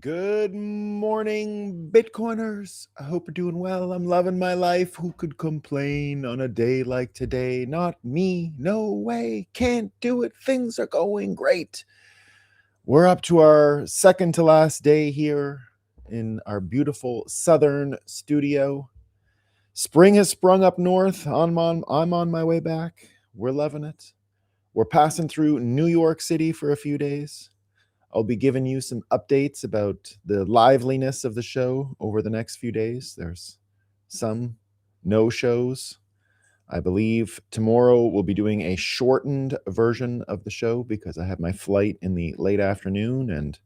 Good morning, Bitcoiners. I hope you're doing well. I'm loving my life. Who could complain on a day like today? Not me. No way. Can't do it. Things are going great. We're up to our second to last day here in our beautiful southern studio. Spring has sprung up north. I'm on my way back. We're loving it. We're passing through New York City for a few days. I'll be giving you some updates about the liveliness of the show over the next few days. There's some no shows. I believe tomorrow we'll be doing a shortened version of the show because I have my flight in the late afternoon, and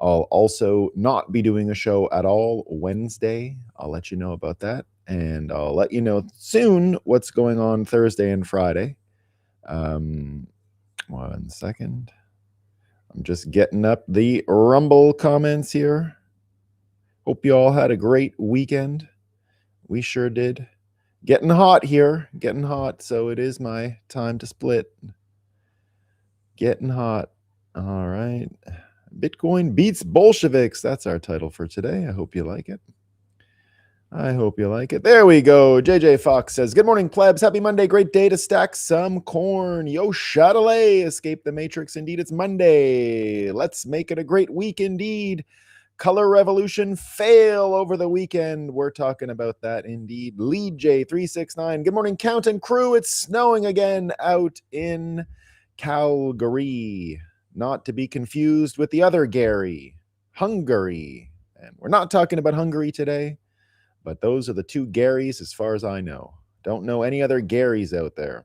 I'll also not be doing a show at all Wednesday. I'll let you know about that, and I'll let you know soon what's going on Thursday and Friday. 1 second. I'm just getting up the Rumble comments here. Hope you all had a great weekend. We sure did. Getting hot here. Getting hot, so it is my time to split. Getting hot. All right. Bitcoin beats Bolsheviks. That's our title for today. I hope you like it. I hope you like it. There we go. JJ Fox says, good morning, plebs. Happy Monday. Great day to stack some corn. Yo, Chatelet. Escape the Matrix. Indeed, it's Monday. Let's make it a great week indeed. Color Revolution fail over the weekend. We're talking about that indeed. Lead J369. Good morning, Count and crew. It's snowing again out in Calgary. Not to be confused with the other Gary, Hungary. And we're not talking about Hungary today. But those are the two Garys as far as I know. Don't know any other Garys out there.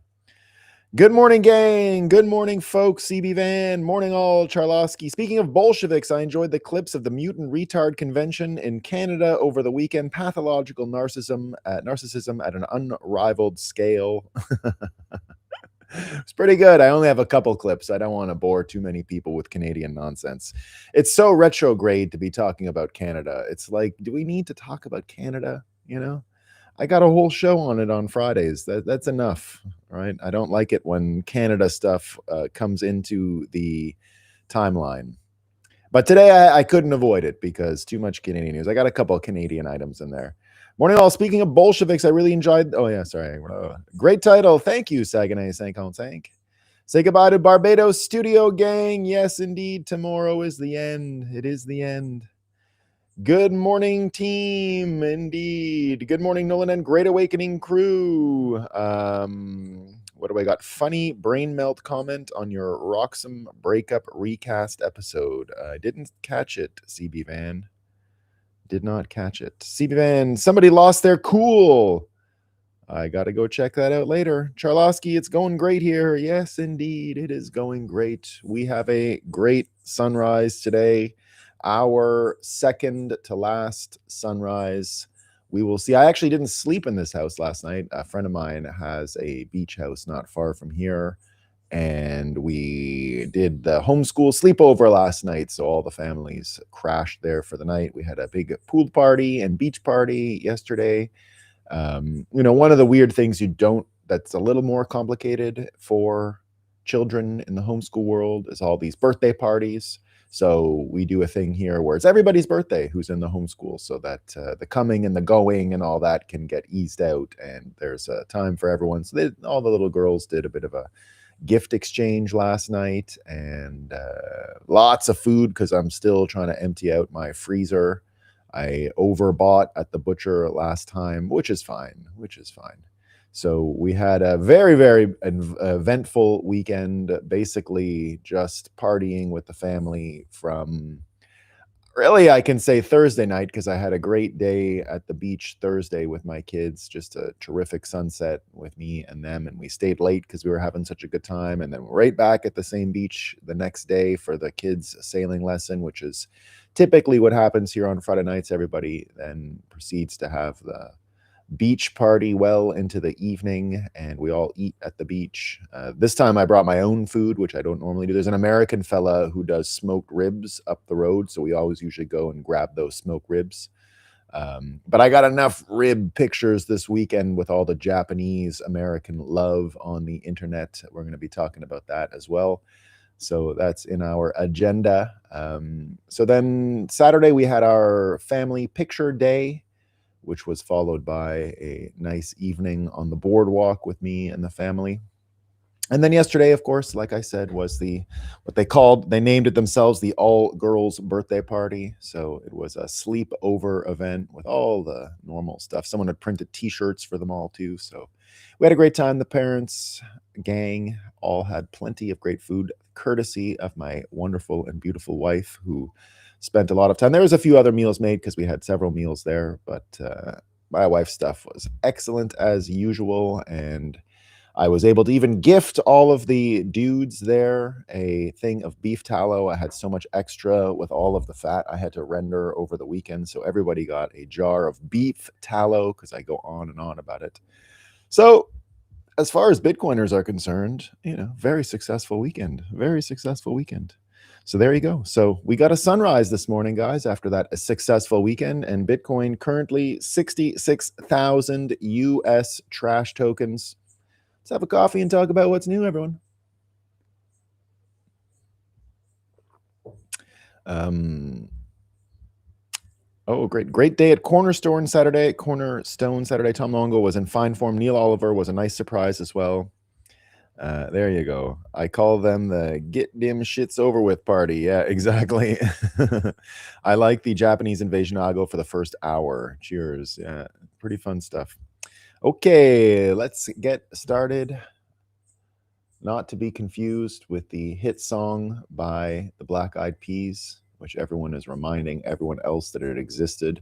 Good morning, gang. Good morning, folks. CB Van. Morning, all. Charlosky. Speaking of Bolsheviks, I enjoyed the clips of the Mutant Retard Convention in Canada over the weekend. Pathological narcissism at an unrivaled scale. It's pretty good. I only have a couple clips. I don't want to bore too many people with Canadian nonsense. It's so retrograde to be talking about Canada. It's like, do we need to talk about Canada? You know, I got a whole show on it on Fridays. That's enough, right? I don't like it when Canada stuff comes into the timeline. But today I couldn't avoid it because too much Canadian news. I got a couple of Canadian items in there. Morning all. Speaking of Bolsheviks, I really enjoyed. Oh yeah, sorry. Great title. Thank you, Saguenay Sank. Say goodbye to Barbados Studio Gang. Yes, indeed. Tomorrow is the end. It is the end. Good morning, team. Indeed. Good morning, Nolan and Great Awakening crew. What do I got? Funny brain melt comment on your Roxham breakup recast episode. I didn't catch it, CB Van. Did not catch it. CB Van, somebody lost their cool. I got to go check that out later. Charlosky, it's going great here. Yes, indeed. It is going great. We have a great sunrise today. Our second to last sunrise. We will see. I actually didn't sleep in this house last night. A friend of mine has a beach house not far from here. And we did the homeschool sleepover last night. So all the families crashed there for the night. We had a big pool party and beach party yesterday. One of the weird things that's a little more complicated for children in the homeschool world is all these birthday parties. So we do a thing here where it's everybody's birthday who's in the homeschool so that the coming and the going and all that can get eased out. And there's a time for everyone. So all the little girls did a bit of a gift exchange last night and lots of food because I'm still trying to empty out my freezer. I overbought at the butcher last time, which is fine. So we had a very, very eventful weekend, basically just partying with the family from, really, I can say Thursday night because I had a great day at the beach Thursday with my kids, just a terrific sunset with me and them. And we stayed late because we were having such a good time. And then right back at the same beach the next day for the kids' sailing lesson, which is typically what happens here on Friday nights. Everybody then proceeds to have beach party well into the evening, and we all eat at the beach. This time I brought my own food, which I don't normally do. There's an American fella who does smoked ribs up the road, so we always usually go and grab those smoked ribs. But I got enough rib pictures this weekend with all the Japanese American love on the internet. We're going to be talking about that as well. So that's in our agenda. So then Saturday we had our family picture day, which was followed by a nice evening on the boardwalk with me and the family. And then yesterday, of course, like I said, was they named it themselves the all-girls birthday party. So it was a sleepover event with all the normal stuff. Someone had printed T-shirts for them all too. So we had a great time. The parents, gang, all had plenty of great food, courtesy of my wonderful and beautiful wife, who spent a lot of time. There was a few other meals made because we had several meals there, but my wife's stuff was excellent as usual, and I was able to even gift all of the dudes there a thing of beef tallow. I had so much extra with all of the fat I had to render over the weekend, so everybody got a jar of beef tallow because I go on and on about it. So as far as Bitcoiners are concerned, very successful weekend. Very successful weekend. So there you go. So we got a sunrise this morning, guys, after that a successful weekend, and Bitcoin currently 66,000 US trash tokens. Let's have a coffee and talk about what's new, everyone. Great day at Cornerstone Saturday. Tom Longo was in fine form. Neil Oliver was a nice surprise as well. There you go. I call them the get dim shits over with party. Yeah, exactly. I like the Japanese invasion Ago for the first hour. Cheers. Yeah, pretty fun stuff. Okay, let's get started. Not to be confused with the hit song by the Black Eyed Peas, which everyone is reminding everyone else that it existed.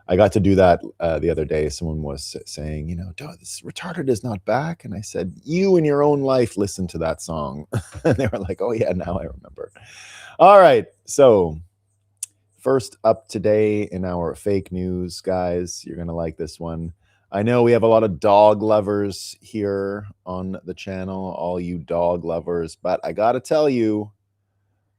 I got to do that the other day. Someone was saying, this retarded is not back. And I said, you in your own life listen to that song. And they were like, oh yeah, now I remember. All right. So first up today in our fake news, guys, you're going to like this one. I know we have a lot of dog lovers here on the channel, all you dog lovers, but I got to tell you,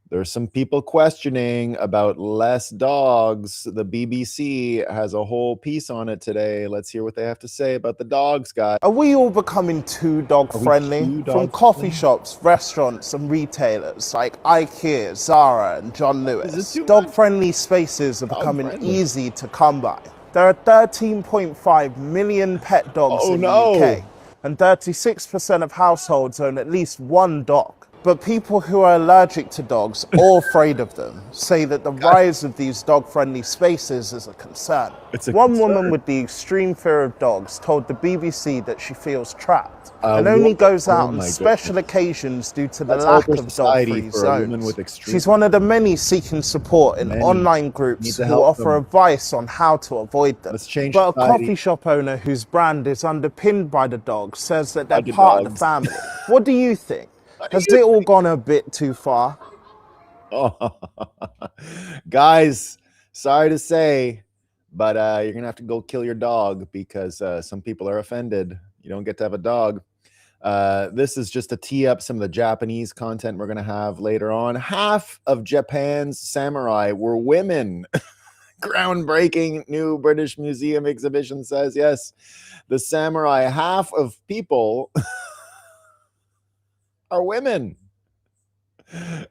there's some people questioning about less dogs. The BBC has a whole piece on it today. Let's hear what they have to say about the dogs, guys. Are we all becoming too dog-friendly? From coffee shops, restaurants, and retailers like IKEA, Zara, and John Lewis, dog-friendly spaces are becoming easy to come by. There are 13.5 million pet dogs in the UK, and 36% of households own at least one dog. But people who are allergic to dogs or afraid of them say that the rise of these dog-friendly spaces is a concern. One woman with the extreme fear of dogs told the BBC that she feels trapped and only goes out on special occasions due to the lack of dog-free zones. She's one of the many seeking support in online groups who offer advice on how to avoid them. But a coffee shop owner whose brand is underpinned by the dogs says that they're part of the family. What do you think? Has it all gone a bit too far? Guys, sorry to say, but you're going to have to go kill your dog because some people are offended. You don't get to have a dog. This is just to tee up some of the Japanese content we're going to have later on. Half of Japan's samurai were women. Groundbreaking new British Museum exhibition says, yes, the samurai, half of people are women.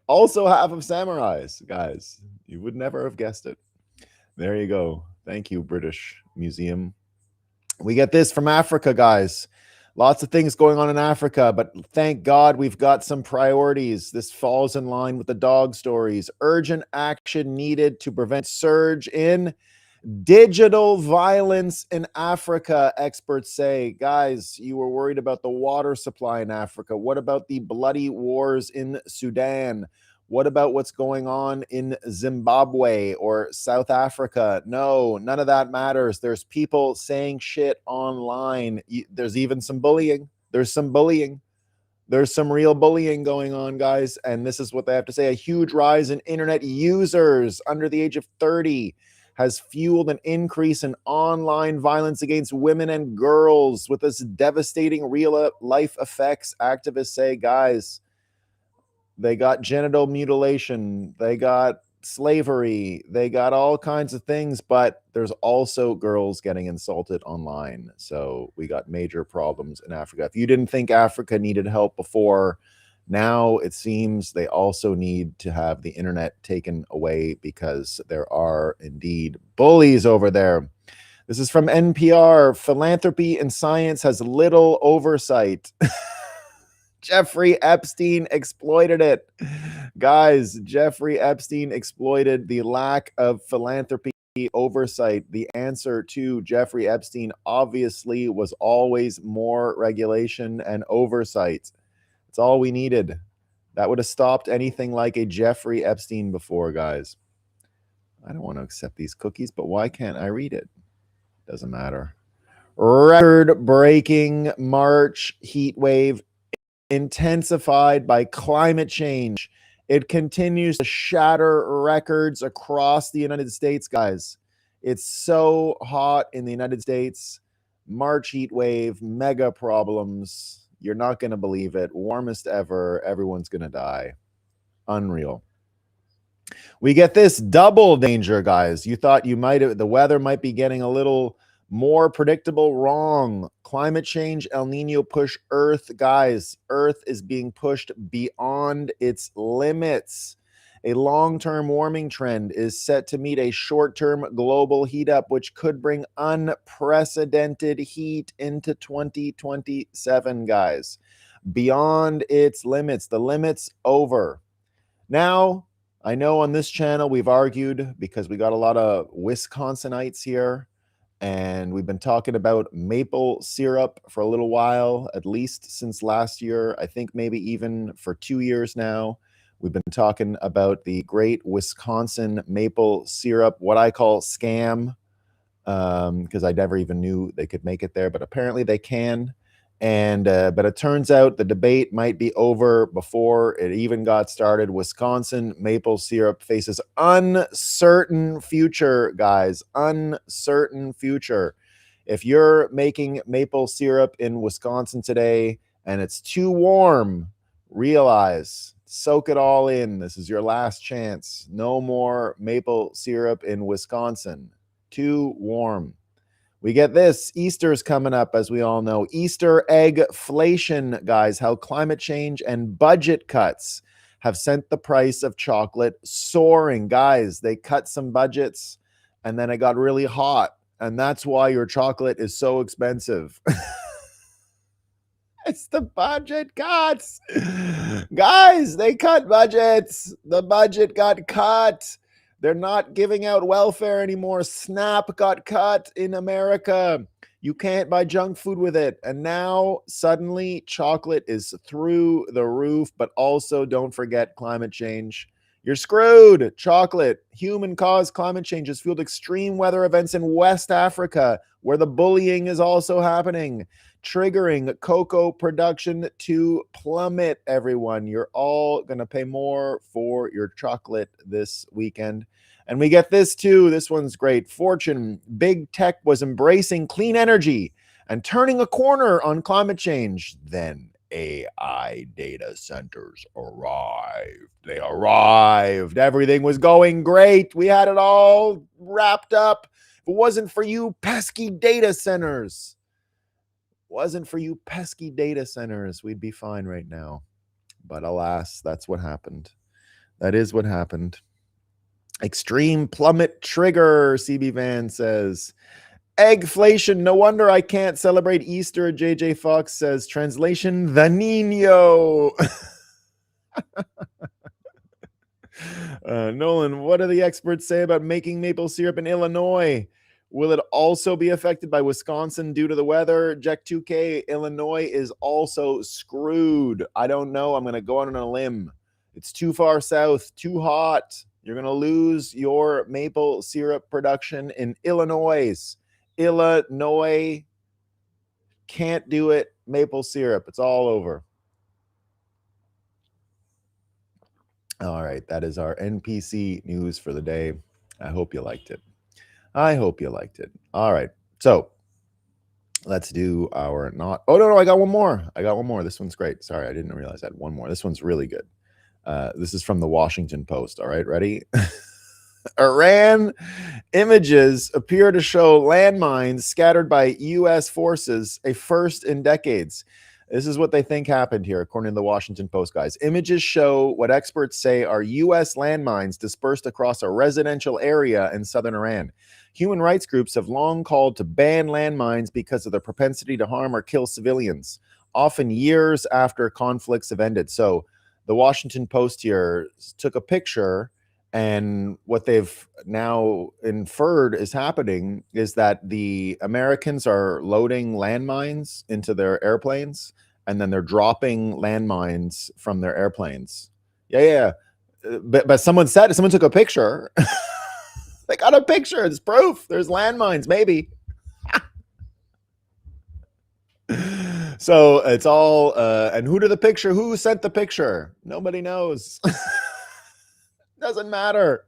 Also half of samurais, guys. You would never have guessed it. There you go. Thank you, British Museum. We get this from Africa, guys. Lots of things going on in Africa, but thank God we've got some priorities. This falls in line with the dog stories. Urgent action needed to prevent surge in digital violence in Africa, experts say. Guys, you were worried about the water supply in Africa. What about the bloody wars in Sudan? What about what's going on in Zimbabwe or South Africa? No, none of that matters. There's people saying shit online. There's even some bullying. There's some bullying. There's some real bullying going on, guys. And this is what they have to say. A huge rise in internet users under the age of 30 has fueled an increase in online violence against women and girls with this devastating real-life effects. Activists say, guys, they got genital mutilation, they got slavery, they got all kinds of things, but there's also girls getting insulted online. So we got major problems in Africa. If you didn't think Africa needed help before, now it seems they also need to have the internet taken away because there are indeed bullies over there. This is from NPR. Philanthropy in science has little oversight. Jeffrey Epstein exploited it. Guys, Jeffrey Epstein exploited the lack of philanthropy oversight. The answer to Jeffrey Epstein obviously was always more regulation and oversight. It's all we needed. That would have stopped anything like a Jeffrey Epstein before, guys. I don't want to accept these cookies, but why can't I read it? Doesn't matter. Record-breaking March heat wave intensified by climate change. It continues to shatter records across the United States, guys. It's so hot in the United States. March heat wave, mega problems. You're not going to believe it. Warmest ever. Everyone's going to die. Unreal. We get this double danger, guys. You thought the weather might be getting a little more predictable. Wrong. Climate change, El Nino push Earth. Guys, Earth is being pushed beyond its limits. A long-term warming trend is set to meet a short-term global heat up, which could bring unprecedented heat into 2027, guys. Beyond its limits. The limit's over. Now, I know on this channel we've argued because we got a lot of Wisconsinites here, and we've been talking about maple syrup for a little while, at least since last year. I think maybe even for 2 years now. We've been talking about the great Wisconsin maple syrup, what I call scam, because I never even knew they could make it there, but apparently they can. And but it turns out the debate might be over before it even got started. Wisconsin maple syrup faces uncertain future, guys. Uncertain future. If you're making maple syrup in Wisconsin today and it's too warm, realize, soak it all in. This is your last chance. No more maple syrup in Wisconsin. Too warm. We get this. Easter's coming up, as we all know. Easter eggflation, guys. How climate change and budget cuts have sent the price of chocolate soaring. Guys, they cut some budgets, and then it got really hot. And that's why your chocolate is so expensive. It's the budget cuts. Guys, they cut budgets. The budget got cut. They're not giving out welfare anymore. SNAP got cut in America. You can't buy junk food with it. And now suddenly chocolate is through the roof, but also don't forget climate change. You're screwed. Chocolate, human-caused climate change has fueled extreme weather events in West Africa, where the bullying is also happening, triggering cocoa production to plummet, everyone. You're all going to pay more for your chocolate this weekend. And we get this too. This one's great. Fortune, big tech was embracing clean energy and turning a corner on climate change. Then AI data centers arrived. They arrived. Everything was going great. We had it all wrapped up. If it wasn't for you pesky data centers, we'd be fine right now. But alas, that's what happened. That is what happened. Extreme plummet trigger, CB Van says. Eggflation, no wonder I can't celebrate Easter, JJ Fox says. Translation, the Nino. Nolan, what do the experts say about making maple syrup in Illinois? Will it also be affected by Wisconsin due to the weather? Jack 2K, Illinois is also screwed. I don't know. I'm going to go out on a limb. It's too far south, too hot. You're going to lose your maple syrup production in Illinois. Illinois can't do it. Maple syrup. It's all over. All right. That is our NPC news for the day. I hope you liked it. I hope you liked it. All right. So let's do our not. Oh, no, I got one more. This one's great. Sorry, I didn't realize I had one more. This one's really good. This is from the Washington Post. All right, ready? Iran images appear to show landmines scattered by U.S. forces, a first in decades. This is what they think happened here, according to the Washington Post, guys. Images show what experts say are U.S. landmines dispersed across a residential area in southern Iran. Human rights groups have long called to ban landmines because of their propensity to harm or kill civilians, often years after conflicts have ended. So the Washington Post here took a picture, and what they've now inferred is happening is that the Americans are loading landmines into their airplanes, and then they're dropping landmines from their airplanes. Yeah. But someone took a picture. They got a picture. It's proof. There's landmines, maybe. So it's all, and who sent the picture? Nobody knows. Doesn't matter.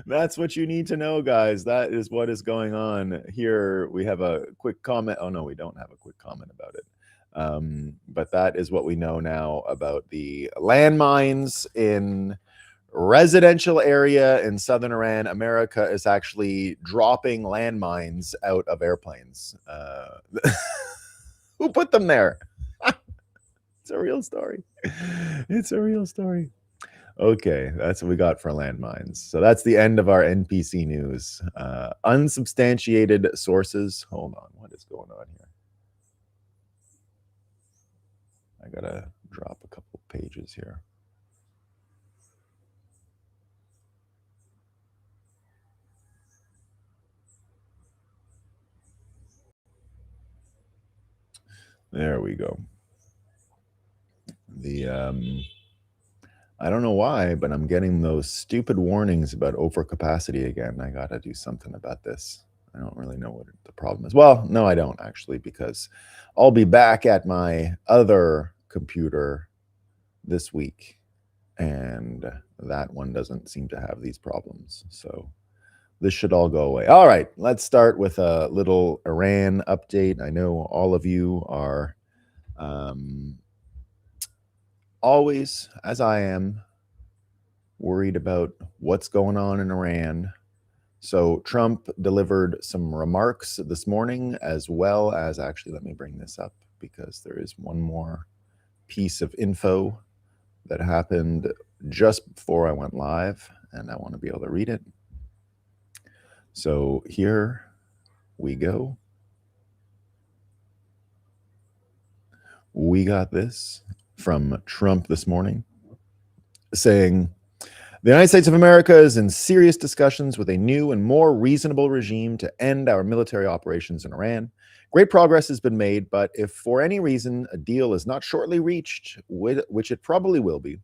That's what you need to know, guys. That is what is going on here. We have a quick comment. Oh, no, we don't have a quick comment about it. But that is what we know now about the landmines in residential area in southern Iran. America is actually dropping landmines out of airplanes. Who put them there? It's a real story. It's a real story. Okay, that's what we got for landmines. So that's the end of our NPC news. Unsubstantiated sources. Hold on, what is going on here? I gotta drop a couple pages here. There we go. I don't know why, but I'm getting those stupid warnings about overcapacity again. I gotta do something about this. I don't really know what the problem is. Well, no, I don't actually, because I'll be back at my other computer this week, and that one doesn't seem to have these problems. So this should all go away. All right, let's start with a little Iran update. I know all of you are always, as I am, worried about what's going on in Iran. So Trump delivered some remarks this morning, as well as, actually, let me bring this up because there is one more piece of info that happened just before I went live, and I want to be able to read it. So here we go. We got this from Trump this morning saying, the United States of America is in serious discussions with a new and more reasonable regime to end our military operations in Iran. Great progress has been made, but if for any reason a deal is not shortly reached, which it probably will be,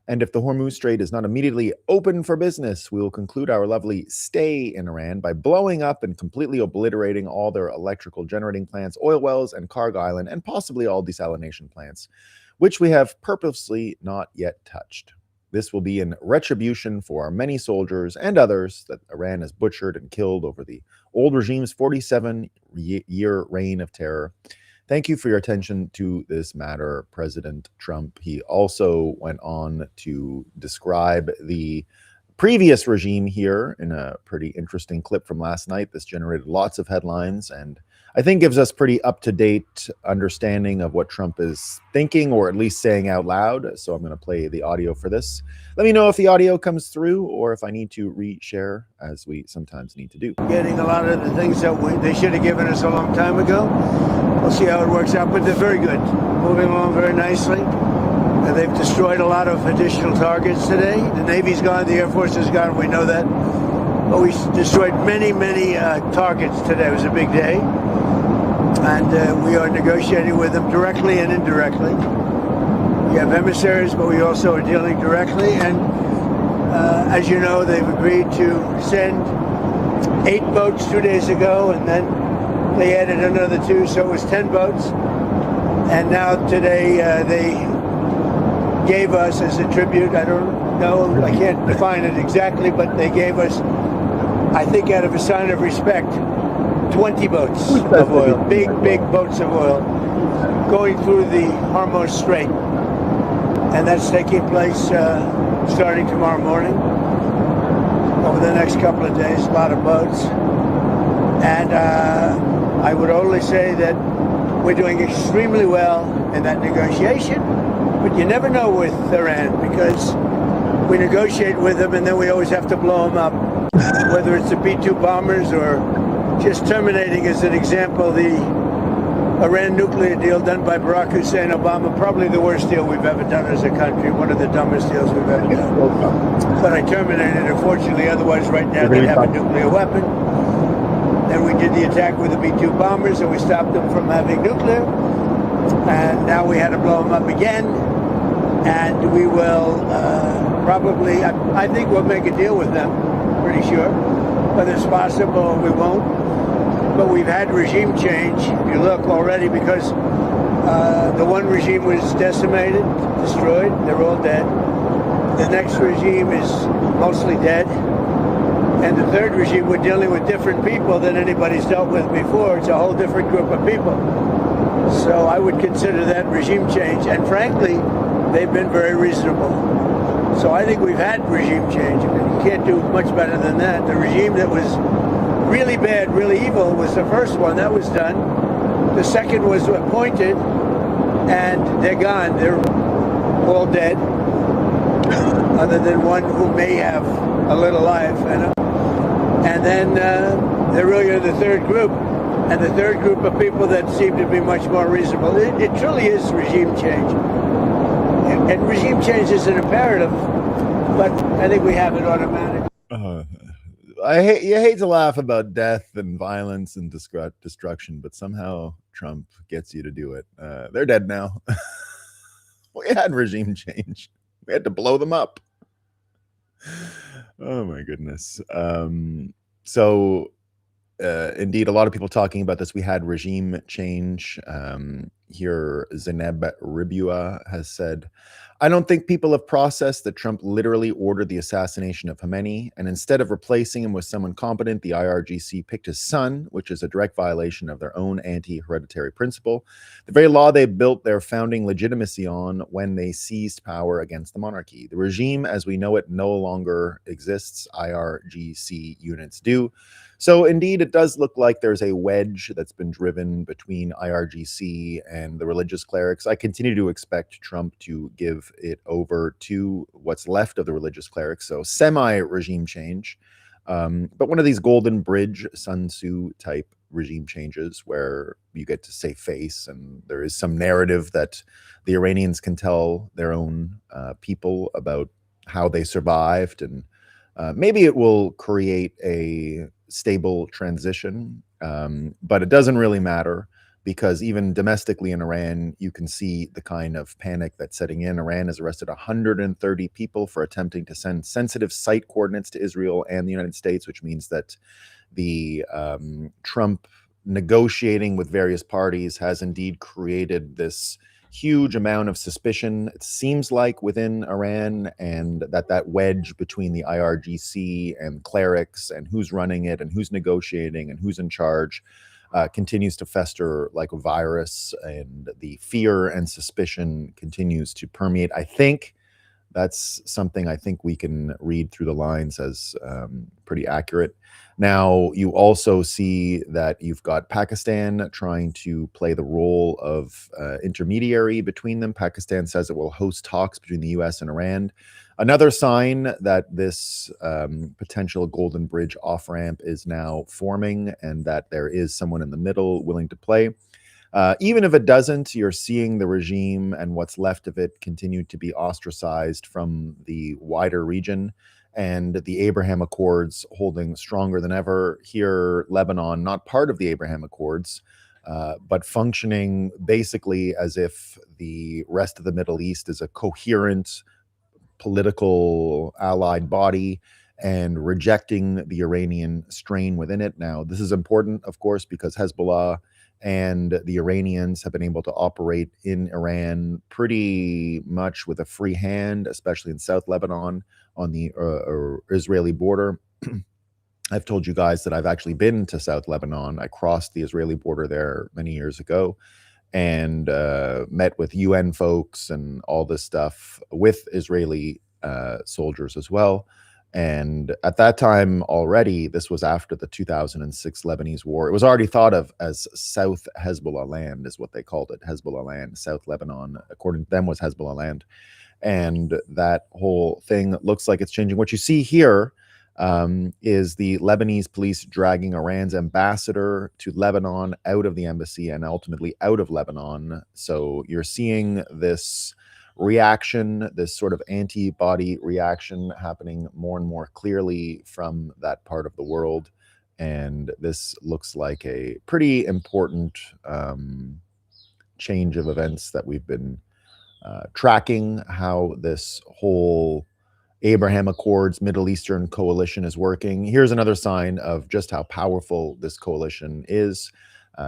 and if the Hormuz Strait is not immediately open for business, we will conclude our lovely stay in Iran by blowing up and completely obliterating all their electrical generating plants, oil wells, and Karg Island, and possibly all desalination plants, which we have purposely not yet touched. This will be in retribution for our many soldiers and others that Iran has butchered and killed over the old regime's 47-year reign of terror. Thank you for your attention to this matter, President Trump. He also went on to describe the previous regime here in a pretty interesting clip from last night. This generated lots of headlines and I think gives us pretty up-to-date understanding of what Trump is thinking, or at least saying out loud. So I'm going to play the audio for this. Let me know if the audio comes through or if I need to reshare, as we sometimes need to do. Getting a lot of the things that they should have given us a long time ago. We'll see how it works out, but they're very good. Moving along very nicely. They've destroyed a lot of additional targets today. The Navy's gone, the Air Force has gone, we know that. But we destroyed many targets today. It was a big day. And we are negotiating with them directly and indirectly. We have emissaries, but we also are dealing directly. And as you know, they've agreed to send 8 boats 2 days ago, and then they added another 2, so it was 10 boats. And now today they gave us as a tribute, I don't know, I can't define it exactly, but they gave us I think out of a sign of respect, 20 boats of oil, big boats of oil, going through the Hormuz Strait. And that's taking place starting tomorrow morning. Over the next couple of days, a lot of boats. And I would only say that we're doing extremely well in that negotiation. But you never know with Iran, because we negotiate with them and then we always have to blow them up. Whether it's the B-2 bombers or just terminating, as an example, the Iran nuclear deal done by Barack Hussein Obama, probably the worst deal we've ever done as a country, one of the dumbest deals we've ever done. But I terminated it, fortunately, otherwise right now they'd have a nuclear weapon. Then we did the attack with the B-2 bombers and we stopped them from having nuclear. And now we had to blow them up again. And we will probably, I think we'll make a deal with them, pretty sure. Whether it's possible, we won't. But we've had regime change, if you look already, because the one regime was decimated, destroyed, they're all dead. The next regime is mostly dead. And the third regime, we're dealing with different people than anybody's dealt with before. It's a whole different group of people. So I would consider that regime change. And frankly, they've been very reasonable. So I think we've had regime change. I mean, you can't do much better than that. The regime that was really bad, really evil was the first one. That was done. The second was appointed, and they're gone. They're all dead, other than one who may have a little life. And then there really are the third group, and the third group of people that seem to be much more reasonable. It truly is regime change. And regime change is an imperative, but I think we have it automatic. You hate to laugh about death and violence and destruction, but somehow Trump gets you to do it. They're dead now. We had regime change. We had to blow them up. Oh my goodness. So indeed, a lot of people talking about this. We had regime change. Here, Zeneb Ribua has said, I don't think people have processed that Trump literally ordered the assassination of Khamenei, and instead of replacing him with someone competent, the IRGC picked his son, which is a direct violation of their own anti-hereditary principle, the very law they built their founding legitimacy on when they seized power against the monarchy. The regime as we know it no longer exists. IRGC units do. So indeed, it does look like there's a wedge that's been driven between IRGC and the religious clerics. I continue to expect Trump to give it over to what's left of the religious clerics, so semi-regime change. But one of these Golden Bridge, Sun Tzu type regime changes where you get to save face and there is some narrative that the Iranians can tell their own people about how they survived, and maybe it will create a stable transition, but it doesn't really matter, because even domestically in Iran, you can see the kind of panic that's setting in. Iran has arrested 130 people for attempting to send sensitive site coordinates to Israel and the United States, which means that the Trump negotiating with various parties has indeed created this huge amount of suspicion, it seems like, within Iran, and that wedge between the IRGC and clerics and who's running it and who's negotiating and who's in charge continues to fester like a virus, and the fear and suspicion continues to permeate. I think that's something I think we can read through the lines as pretty accurate. Now, you also see that you've got Pakistan trying to play the role of intermediary between them. Pakistan says it will host talks between the US and Iran. Another sign that this potential Golden Bridge off-ramp is now forming, and that there is someone in the middle willing to play. Even if it doesn't, you're seeing the regime and what's left of it continue to be ostracized from the wider region, and the Abraham Accords holding stronger than ever. Here, Lebanon, not part of the Abraham Accords, but functioning basically as if the rest of the Middle East is a coherent political allied body and rejecting the Iranian strain within it. Now, this is important, of course, because Hezbollah and the Iranians have been able to operate in Iran pretty much with a free hand, especially in South Lebanon on the Israeli border. I've told you guys that I've actually been to South Lebanon. I crossed the Israeli border there many years ago and met with UN folks and all this stuff with Israeli soldiers as well. And at that time already, this was after the 2006 Lebanese war. It was already thought of as South Hezbollah land, is what they called it. Hezbollah land, South Lebanon, according to them, was Hezbollah land. And that whole thing looks like it's changing. What you see here is the Lebanese police dragging Iran's ambassador to Lebanon out of the embassy and ultimately out of Lebanon. So you're seeing this reaction, this sort of antibody reaction happening more and more clearly from that part of the world. And this looks like a pretty important change of events that we've been tracking, how this whole Abraham Accords Middle Eastern coalition is working. Here's another sign of just how powerful this coalition is.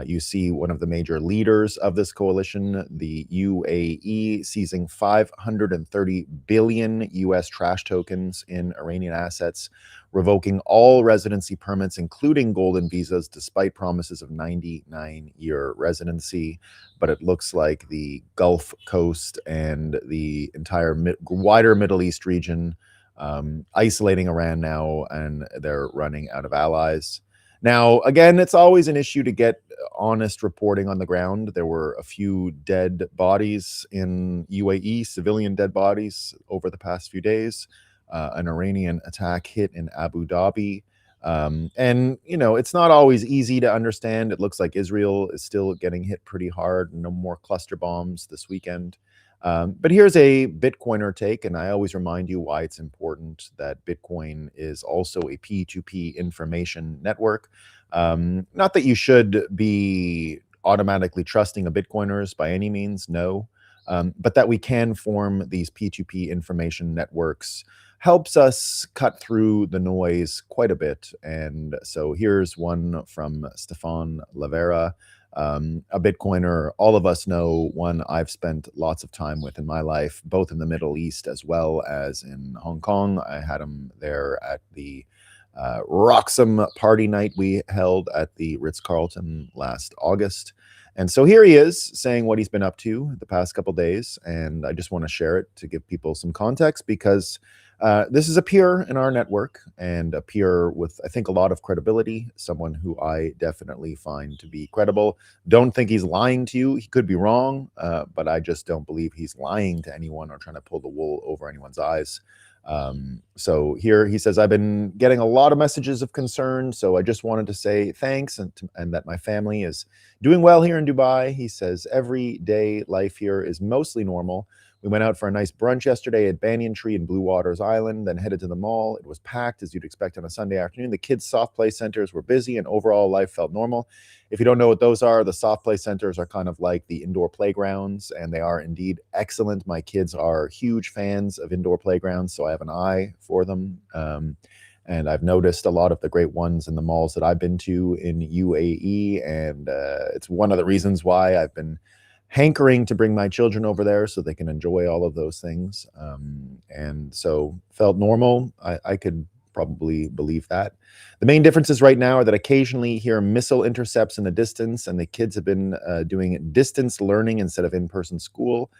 You see one of the major leaders of this coalition, the UAE, seizing 530 billion US trash tokens in Iranian assets, revoking all residency permits, including golden visas, despite promises of 99-year residency. But it looks like the Gulf Coast and the entire wider Middle East region isolating Iran now, and they're running out of allies. Now, again, it's always an issue to get honest reporting on the ground. There were a few dead bodies in UAE, civilian dead bodies over the past few days. An Iranian attack hit in Abu Dhabi. And, you know, it's not always easy to understand. It looks like Israel is still getting hit pretty hard. No more cluster bombs this weekend. But here's a Bitcoiner take, and I always remind you why it's important that Bitcoin is also a P2P information network. Not that you should be automatically trusting a Bitcoiners by any means, no, but that we can form these P2P information networks helps us cut through the noise quite a bit. And so here's one from Stefan Lavera, a Bitcoiner all of us know, one I've spent lots of time with in my life, both in the Middle East as well as in Hong Kong. I had him there at the Roxham party night we held at the Ritz-Carlton last August. And so here he is saying what he's been up to the past couple days. And I just want to share it to give people some context, because this is a peer in our network, and a peer with, I think, a lot of credibility, someone who I definitely find to be credible. Don't think he's lying to you. He could be wrong, but I just don't believe he's lying to anyone or trying to pull the wool over anyone's eyes. So here he says, I've been getting a lot of messages of concern, so I just wanted to say thanks, and that my family is doing well here in Dubai. He says, everyday life here is mostly normal. We went out for a nice brunch yesterday at Banyan Tree in Blue Waters Island, then headed to the mall. It was packed, as you'd expect on a Sunday afternoon. The kids' soft play centers were busy, and overall life felt normal. If you don't know what those are, the soft play centers are kind of like the indoor playgrounds, and they are indeed excellent. My kids are huge fans of indoor playgrounds, so I have an eye for them. And I've noticed a lot of the great ones in the malls that I've been to in UAE, and it's one of the reasons why I've been hankering to bring my children over there so they can enjoy all of those things. And so felt normal. I could probably believe that. The main differences right now are that occasionally you hear missile intercepts in the distance, and the kids have been doing distance learning instead of in-person school.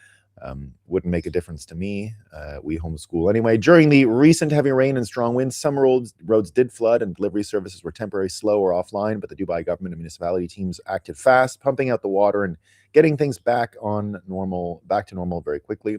Wouldn't make a difference to me. We homeschool anyway. During the recent heavy rain and strong winds, some roads did flood and delivery services were temporarily slow or offline, but the Dubai government and municipality teams acted fast, pumping out the water and getting things back to normal very quickly.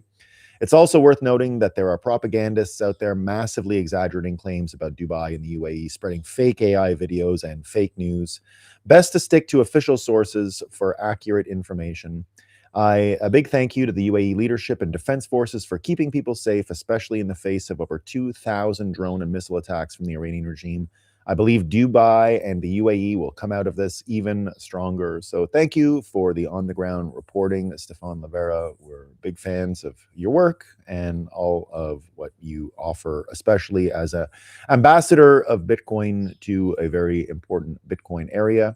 It's also worth noting that there are propagandists out there massively exaggerating claims about Dubai and the UAE, spreading fake AI videos and fake news. Best to stick to official sources for accurate information. A big thank you to the UAE leadership and defense forces for keeping people safe, especially in the face of over 2,000 drone and missile attacks from the Iranian regime. I believe Dubai and the UAE will come out of this even stronger. So thank you for the on-the-ground reporting, Stefan Lavera. We're big fans of your work and all of what you offer, especially as an ambassador of Bitcoin to a very important Bitcoin area.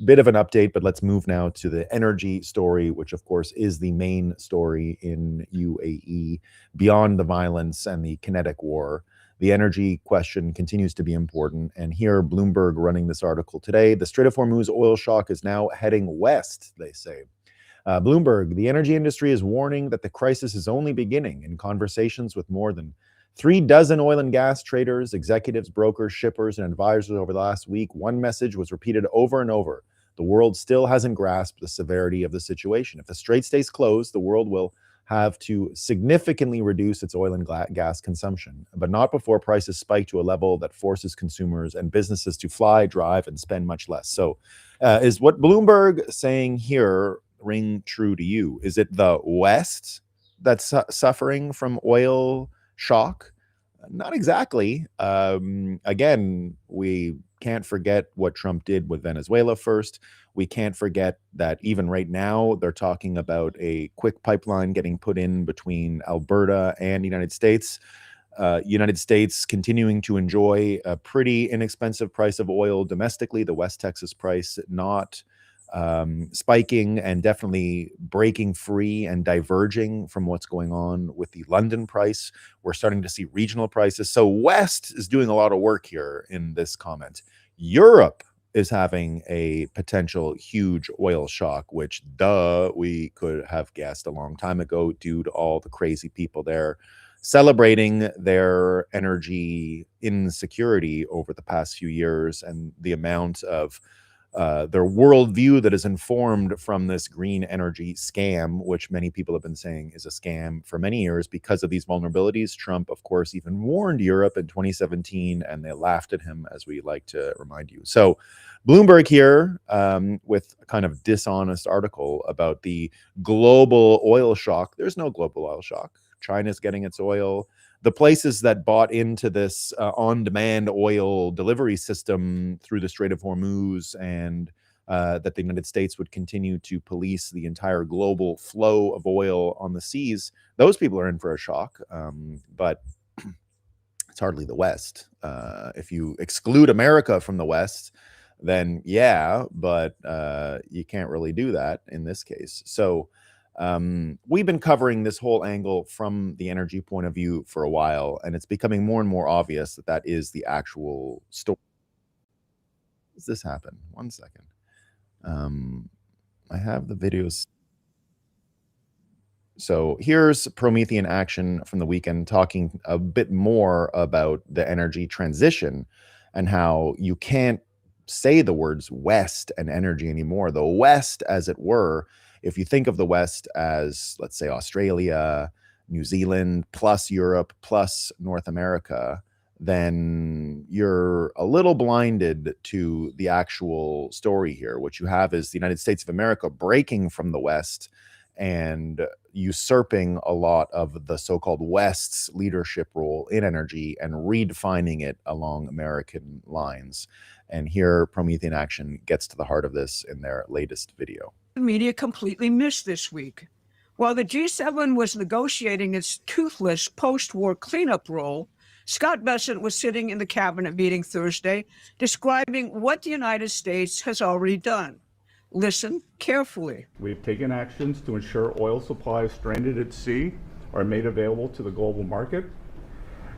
Bit of an update, but let's move now to the energy story, which of course is the main story in UAE beyond the violence and the kinetic war. the energy question continues to be important. And here, Bloomberg running this article today, the Strait of Hormuz oil shock is now heading west, they say. Bloomberg, the energy industry is warning that the crisis is only beginning. In conversations with more than 36 oil and gas traders, executives, brokers, shippers, and advisors over the last week, one message was repeated over and over. The world still hasn't grasped the severity of the situation. If the strait stays closed, the world will have to significantly reduce its oil and gas consumption, but not before prices spike to a level that forces consumers and businesses to fly, drive, and spend much less. So is what Bloomberg saying here ring true to you? Is it the West that's suffering from oil shock? Not exactly. Again, we can't forget what Trump did with Venezuela first. We can't forget that even right now, they're talking about a quick pipeline getting put in between Alberta and the United States. United States continuing to enjoy a pretty inexpensive price of oil domestically, the West Texas price not spiking and definitely breaking free and diverging from what's going on with the London price. We're starting to see regional prices. So West is doing a lot of work here in this comment. Europe is having a potential huge oil shock, which we could have guessed a long time ago due to all the crazy people there celebrating their energy insecurity over the past few years and the amount of their worldview that is informed from this green energy scam, which many people have been saying is a scam for many years because of these vulnerabilities. Trump, of course, even warned Europe in 2017, and they laughed at him, as we like to remind you. So Bloomberg here with a kind of dishonest article about the global oil shock. There's no global oil shock. China's getting its oil. The places that bought into this on-demand oil delivery system through the Strait of Hormuz and that the United States would continue to police the entire global flow of oil on the seas, those people are in for a shock. But it's hardly the West. If you exclude America from the West, then yeah, but you can't really do that in this case. So we've been covering this whole angle from the energy point of view for a while, and it's becoming more and more obvious that that is the actual story. Does this happen? 1 second. I have the videos. So here's Promethean Action from the weekend talking a bit more about the energy transition and how you can't say the words West and energy anymore. The West, as it were, if you think of the West as, let's say, Australia, New Zealand, plus Europe, plus North America, then you're a little blinded to the actual story here. What you have is the United States of America breaking from the West and usurping a lot of the so-called West's leadership role in energy and redefining it along American lines. And here, Promethean Action gets to the heart of this in their latest video. The media completely missed this week. While the G7 was negotiating its toothless post-war cleanup role, Scott Bessent was sitting in the cabinet meeting Thursday, describing what the United States has already done. Listen carefully. We've taken actions to ensure oil supplies stranded at sea are made available to the global market.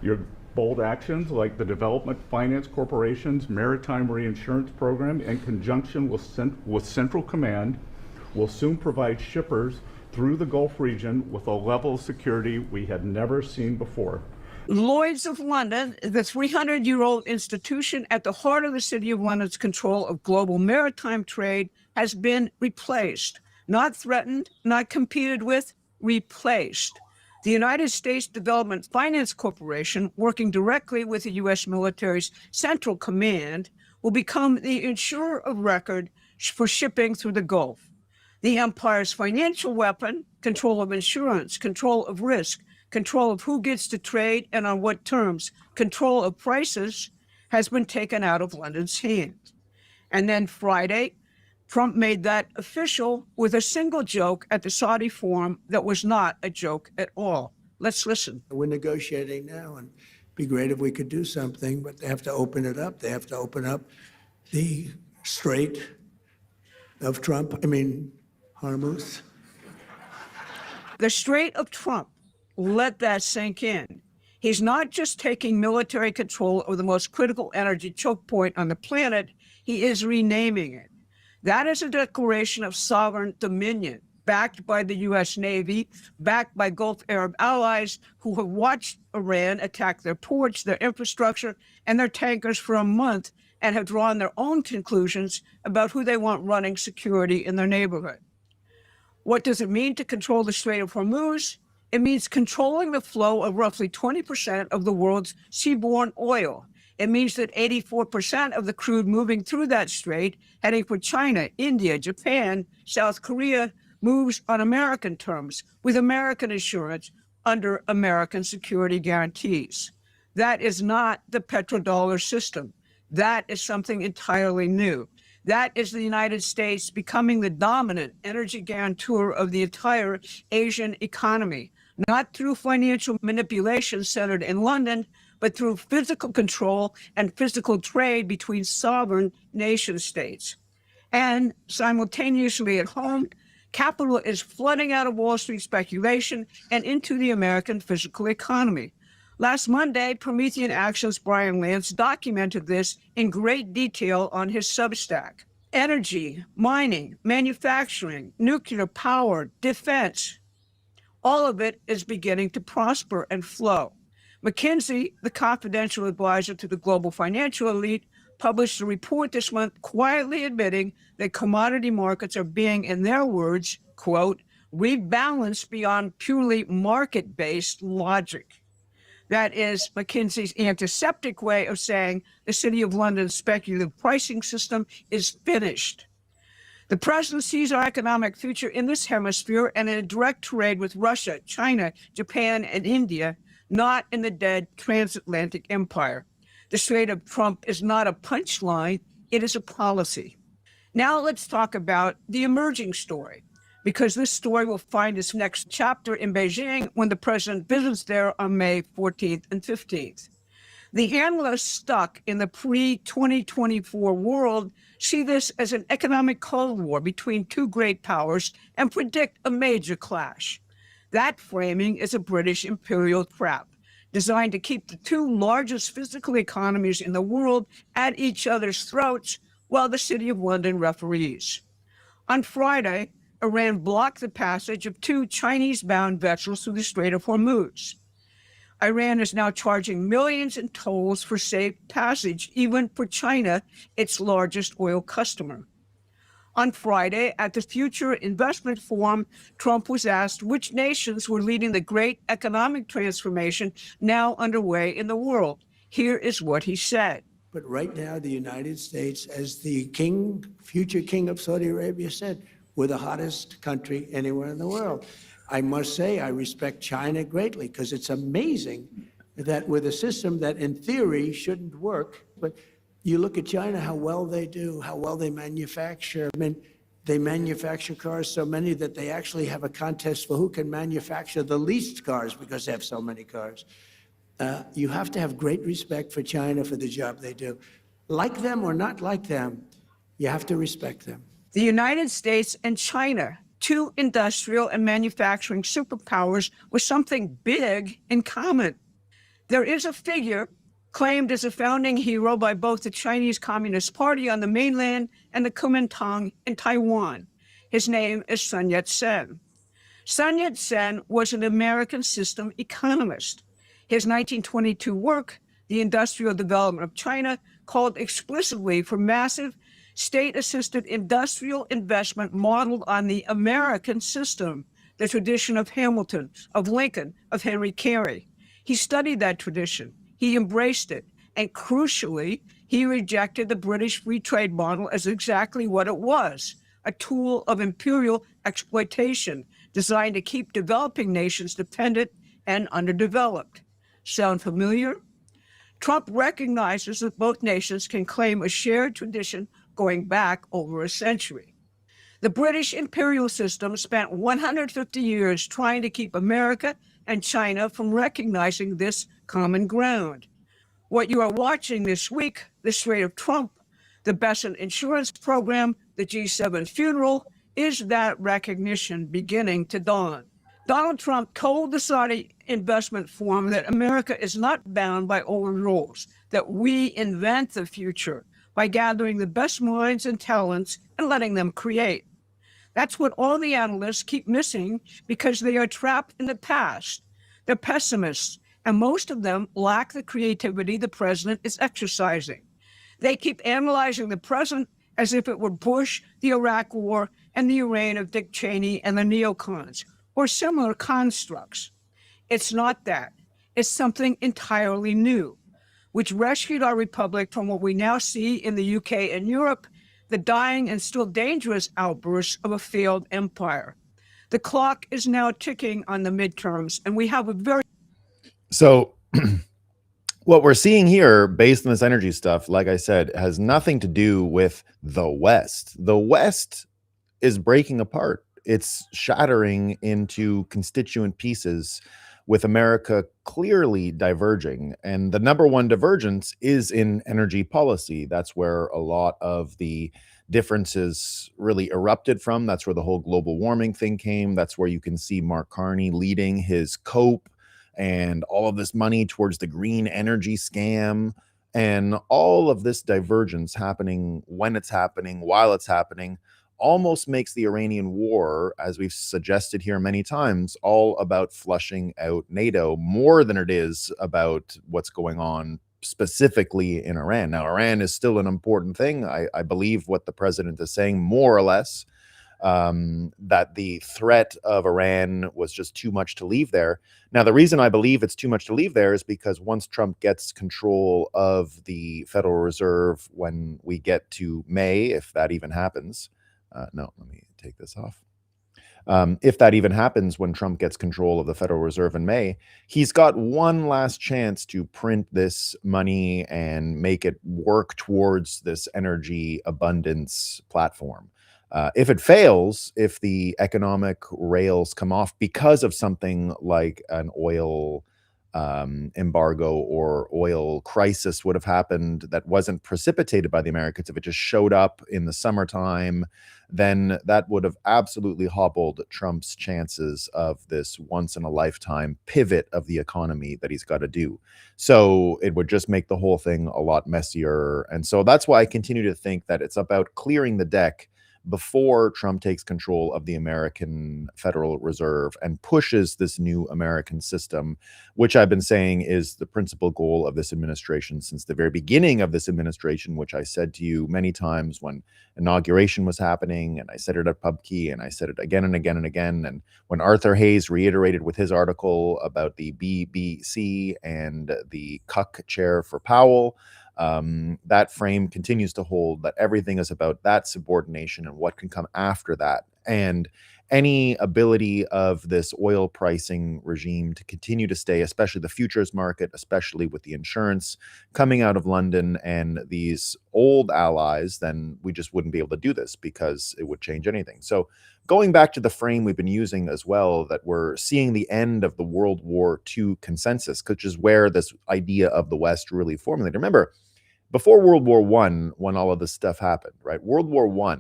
Your bold actions like the Development Finance Corporation's Maritime Reinsurance Program in conjunction with Central Command will soon provide shippers through the Gulf region with a level of security we had never seen before. Lloyd's of London, the 300-year-old institution at the heart of the City of London's control of global maritime trade, has been replaced. Not threatened, not competed with, replaced. The United States Development Finance Corporation, working directly with the U.S. military's Central Command, will become the insurer of record for shipping through the Gulf. The empire's financial weapon, control of insurance, control of risk, control of who gets to trade and on what terms, control of prices, has been taken out of London's hands. And then Friday, Trump made that official with a single joke at the Saudi forum that was not a joke at all. Let's listen. We're negotiating now, and it'd be great if we could do something, but they have to open it up. They have to open up the Strait of Hormuz. The Strait of Trump. Let that sink in. He's not just taking military control of the most critical energy choke point on the planet, he is renaming it. That is a declaration of sovereign dominion, backed by the U.S. Navy, backed by Gulf Arab allies who have watched Iran attack their ports, their infrastructure, and their tankers for a month and have drawn their own conclusions about who they want running security in their neighborhood. What does it mean to control the Strait of Hormuz? It means controlling the flow of roughly 20% of the world's seaborne oil. It means that 84% of the crude moving through that strait, heading for China, India, Japan, South Korea, moves on American terms, with American insurance under American security guarantees. That is not the petrodollar system. That is something entirely new. That is the United States becoming the dominant energy guarantor of the entire Asian economy, not through financial manipulation centered in London, but through physical control and physical trade between sovereign nation states. And simultaneously at home, capital is flooding out of Wall Street speculation and into the American physical economy. Last Monday, Promethean Action's Brian Lance documented this in great detail on his Substack. Energy, mining, manufacturing, nuclear power, defense, all of it is beginning to prosper and flow. McKinsey, the confidential advisor to the global financial elite, published a report this month quietly admitting that commodity markets are being, in their words, quote, rebalanced beyond purely market-based logic. That is McKinsey's antiseptic way of saying the City of London's speculative pricing system is finished. The president sees our economic future in this hemisphere and in a direct trade with Russia, China, Japan, and India, not in the dead transatlantic empire. The Strait of Trump is not a punchline, it is a policy. Now let's talk about the emerging story, because this story will find its next chapter in Beijing when the president visits there on May 14th and 15th. The analysts stuck in the pre-2024 world see this as an economic Cold War between two great powers and predict a major clash. That framing is a British imperial trap designed to keep the two largest physical economies in the world at each other's throats while the City of London referees. On Friday, Iran blocked the passage of two Chinese-bound vessels through the Strait of Hormuz. Iran is now charging millions in tolls for safe passage, even for China, its largest oil customer. On Friday, at the Future Investment Forum, Trump was asked which nations were leading the great economic transformation now underway in the world. Here is what he said. But right now, the United States, as the king, future king of Saudi Arabia said, we're the hottest country anywhere in the world. I must say, I respect China greatly because it's amazing that with a system that in theory shouldn't work, but you look at China, how well they do, how well they manufacture. I mean, they manufacture cars so many that they actually have a contest for who can manufacture the least cars because they have so many cars. You have to have great respect for China for the job they do. Like them or not like them, you have to respect them. The United States and China, two industrial and manufacturing superpowers with something big in common. There is a figure claimed as a founding hero by both the Chinese Communist Party on the mainland and the Kuomintang in Taiwan. His name is Sun Yat-sen. Sun Yat-sen was an American system economist. His 1922 work, The Industrial Development of China, called explicitly for massive state-assisted industrial investment modeled on the American system, the tradition of Hamilton, of Lincoln, of Henry Carey. He studied that tradition. He embraced it. And crucially, he rejected the British free trade model as exactly what it was, a tool of imperial exploitation designed to keep developing nations dependent and underdeveloped. Sound familiar? Trump recognizes that both nations can claim a shared tradition going back over a century. The British imperial system spent 150 years trying to keep America and China from recognizing this common ground. What you are watching this week, the Strait of Trump, the Besant Insurance Program, the G7 funeral, is that recognition beginning to dawn. Donald Trump told the Saudi investment form that America is not bound by old rules, that we invent the future by gathering the best minds and talents and letting them create. That's what all the analysts keep missing because they are trapped in the past. They're pessimists, and most of them lack the creativity the president is exercising. They keep analyzing the present as if it were Bush, the Iraq War, and the reign of Dick Cheney and the neocons, or similar constructs. It's not that. It's something entirely new, which rescued our republic from what we now see in the UK and Europe, the dying and still dangerous outbursts of a failed empire. The clock is now ticking on the midterms, and we have a very... So what we're seeing here, based on this energy stuff, like I said, has nothing to do with the West. The West is breaking apart. It's shattering into constituent pieces, with America clearly diverging. And the number one divergence is in energy policy. That's where a lot of the differences really erupted from. That's where the whole global warming thing came. That's where you can see Mark Carney leading his COPE and all of this money towards the green energy scam. And all of this divergence happening when it's happening, while it's happening, almost makes the Iranian war, as we've suggested here many times, all about flushing out NATO more than it is about what's going on specifically in Iran. Now, Iran is still an important thing. I believe what the president is saying, more or less, that the threat of Iran was just too much to leave there. Now, the reason I believe it's too much to leave there is because once Trump gets control of the Federal Reserve, when we get to May, if that even happens, no, let me take this off. If that even happens when Trump gets control of the Federal Reserve in May, he's got one last chance to print this money and make it work towards this energy abundance platform. If it fails, if the economic rails come off because of something like an oil embargo or oil crisis would have happened that wasn't precipitated by the Americans, if it just showed up in the summertime, then that would have absolutely hobbled Trump's chances of this once-in-a-lifetime pivot of the economy that he's got to do. So it would just make the whole thing a lot messier. And so that's why I continue to think that it's about clearing the deck before Trump takes control of the American Federal Reserve and pushes this new American system, which I've been saying is the principal goal of this administration since the very beginning of this administration, which I said to you many times when inauguration was happening, and I said it at PubKey, and I said it again and again and again. And when Arthur Hayes reiterated with his article about the BBC and the Cuck chair for Powell, that frame continues to hold that everything is about that subordination and what can come after that. And any ability of this oil pricing regime to continue to stay, especially the futures market, especially with the insurance coming out of London and these old allies, then we just wouldn't be able to do this because it would change anything. So going back to the frame we've been using as well, that we're seeing the end of the World War II consensus, which is where this idea of the West really formulated. Remember, before World War I, when all of this stuff happened, right? World War I,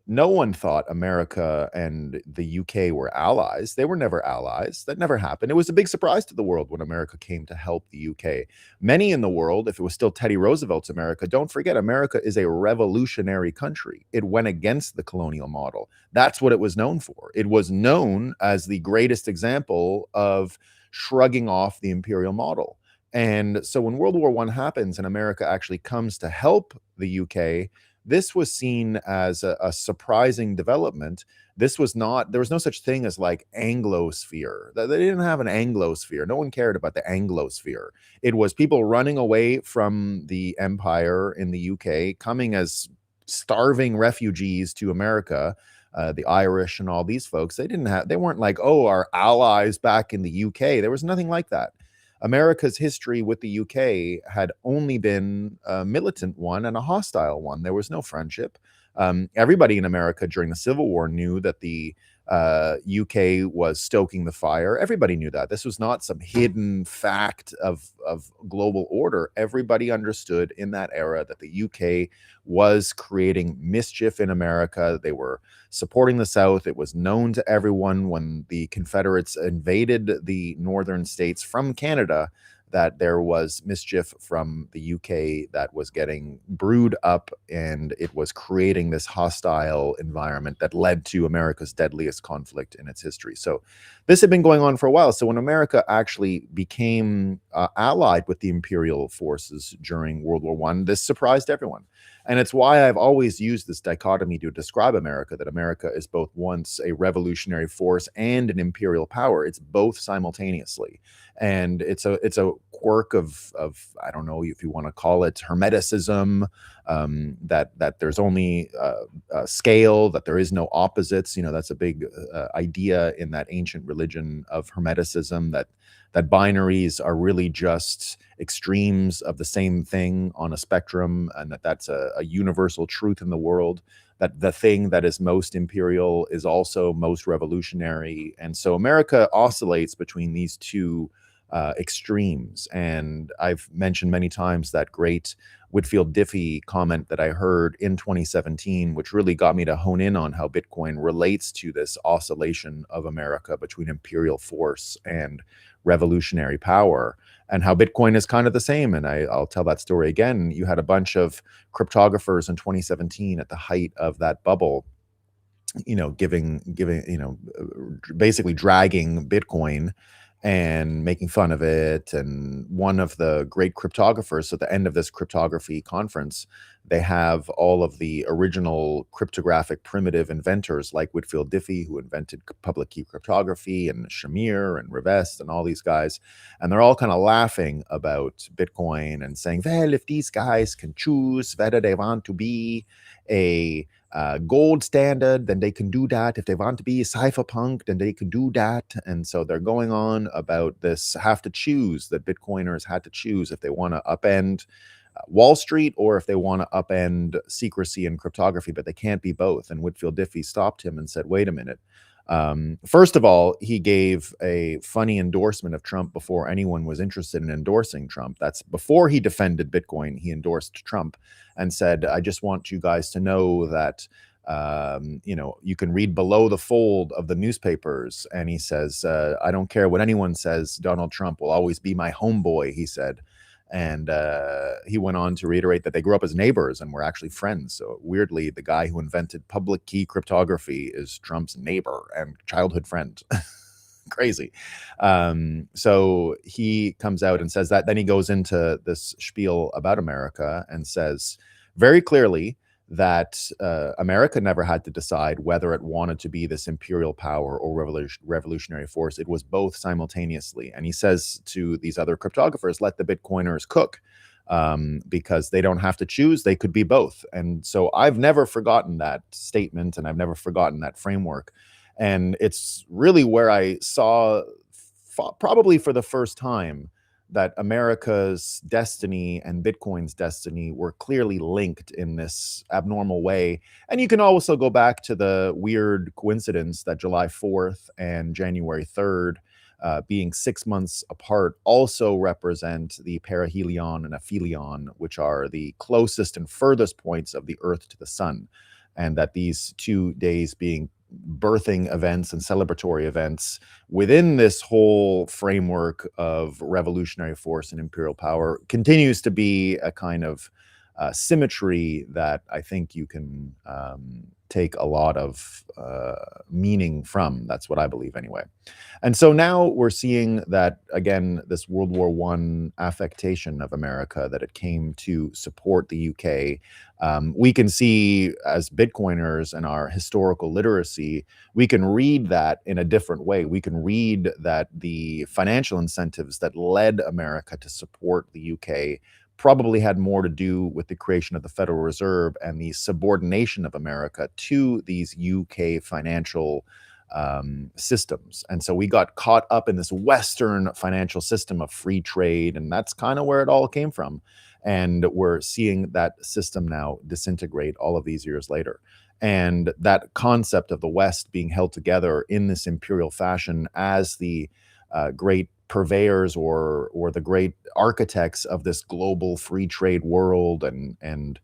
no one thought America and the UK were allies. They were never allies. That never happened. It was a big surprise to the world when America came to help the UK. Many in the world, if it was still Teddy Roosevelt's America, don't forget, America is a revolutionary country. It went against the colonial model. That's what it was known for. It was known as the greatest example of shrugging off the imperial model. And so when World War I happens and America actually comes to help the UK, this was seen as a surprising development. This was not, there was no such thing as like Anglosphere. They didn't have an Anglosphere. No one cared about the Anglosphere. It was people running away from the empire in the UK, coming as starving refugees to America. The Irish and all these folks, they weren't like, oh, our allies back in the UK. There was nothing like that. America's history with the UK had only been a militant one and a hostile one. There was no friendship. Everybody in America during the Civil War knew that the UK was stoking the fire. Everybody knew that. This was not some hidden fact of global order. Everybody understood in that era that the UK was creating mischief in America. They were supporting the South. It was known to everyone when the Confederates invaded the northern states from Canada that there was mischief from the UK that was getting brewed up, and it was creating this hostile environment that led to America's deadliest conflict in its history. So this had been going on for a while. So when America actually became allied with the imperial forces during World War I, this surprised everyone. And it's why I've always used this dichotomy to describe America, that America is both once a revolutionary force and an imperial power. It's both simultaneously. And it's a quirk of I don't know if you want to call it Hermeticism, that there's only a scale, that there is no opposites. You know, that's a big idea in that ancient religion of Hermeticism, that binaries are really just extremes of the same thing on a spectrum, and that's a universal truth in the world, that the thing that is most imperial is also most revolutionary. And so America oscillates between these two extremes. And I've mentioned many times that great Whitfield Diffie comment that I heard in 2017, which really got me to hone in on how Bitcoin relates to this oscillation of America between imperial force and revolutionary power, and how Bitcoin is kind of the same. And I'll tell that story again. You had a bunch of cryptographers in 2017 at the height of that bubble, you know, giving, you know, basically dragging Bitcoin and making fun of it. And one of the great cryptographers, at the end of this cryptography conference, they have all of the original cryptographic primitive inventors like Whitfield Diffie, who invented public key cryptography, and Shamir and Rivest and all these guys. And they're all kind of laughing about Bitcoin and saying, well, if these guys can choose whether they want to be a gold standard, then they can do that. If they want to be a cypherpunk, then they can do that. And so they're going on about this have to choose, that Bitcoiners had to choose if they want to upend Wall Street or if they want to upend secrecy and cryptography, but they can't be both. And Whitfield Diffie stopped him and said, wait a minute. First of all, he gave a funny endorsement of Trump before anyone was interested in endorsing Trump. That's before he defended Bitcoin. He endorsed Trump and said, I just want you guys to know that, you know, you can read below the fold of the newspapers. And he says, I don't care what anyone says, Donald Trump will always be my homeboy, he said. And he went on to reiterate that they grew up as neighbors and were actually friends. So weirdly, the guy who invented public key cryptography is Trump's neighbor and childhood friend. Crazy. So he comes out and says that. Then he goes into this spiel about America and says very clearly that America never had to decide whether it wanted to be this imperial power or revolutionary force. It was both simultaneously. And he says to these other cryptographers, let the Bitcoiners cook, because they don't have to choose. They could be both. And so I've never forgotten that statement, and I've never forgotten that framework. And it's really where I saw, probably for the first time, that America's destiny and Bitcoin's destiny were clearly linked in this abnormal way. And you can also go back to the weird coincidence that July 4th and January 3rd, being 6 months apart, also represent the perihelion and aphelion, which are the closest and furthest points of the Earth to the sun. And that these 2 days being birthing events and celebratory events within this whole framework of revolutionary force and imperial power continues to be a kind of symmetry that I think you can take a lot of meaning from. That's what I believe anyway. And so now we're seeing that, again, this World War I affectation of America, that it came to support the UK. We can see, as Bitcoiners and our historical literacy, we can read that in a different way. We can read that the financial incentives that led America to support the UK probably had more to do with the creation of the Federal Reserve and the subordination of America to these UK financial systems. And so we got caught up in this Western financial system of free trade, and that's kind of where it all came from. And we're seeing that system now disintegrate all of these years later. And that concept of the West being held together in this imperial fashion as the great purveyors or the great architects of this global free trade world, and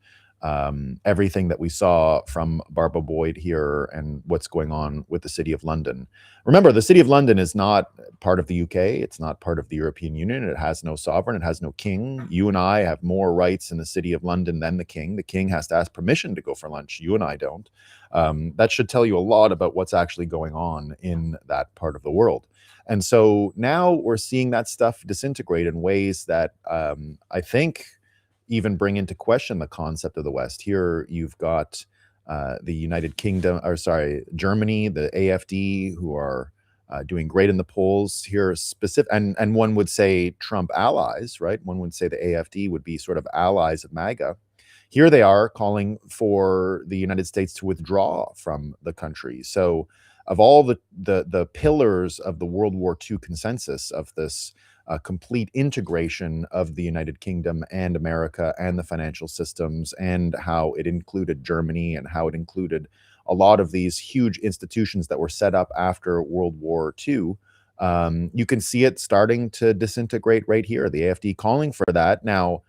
everything that we saw from Barbara Boyd here and what's going on with the City of London. Remember, the City of London is not part of the UK. It's not part of the European Union. It has no sovereign. It has no king. You and I have more rights in the City of London than the king. The king has to ask permission to go for lunch. You and I don't. That should tell you a lot about what's actually going on in that part of the world. And so now we're seeing that stuff disintegrate in ways that I think even bring into question the concept of the West. Here you've got the United Kingdom, or sorry, Germany, the AfD, who are doing great in the polls here, and one would say Trump allies, right? One would say the AfD would be sort of allies of MAGA. Here they are calling for the United States to withdraw from the country. So of all the pillars of the World War II consensus of this complete integration of the United Kingdom and America and the financial systems, and how it included Germany and how it included a lot of these huge institutions that were set up after World War II, you can see it starting to disintegrate right here. The AfD calling for that. Now,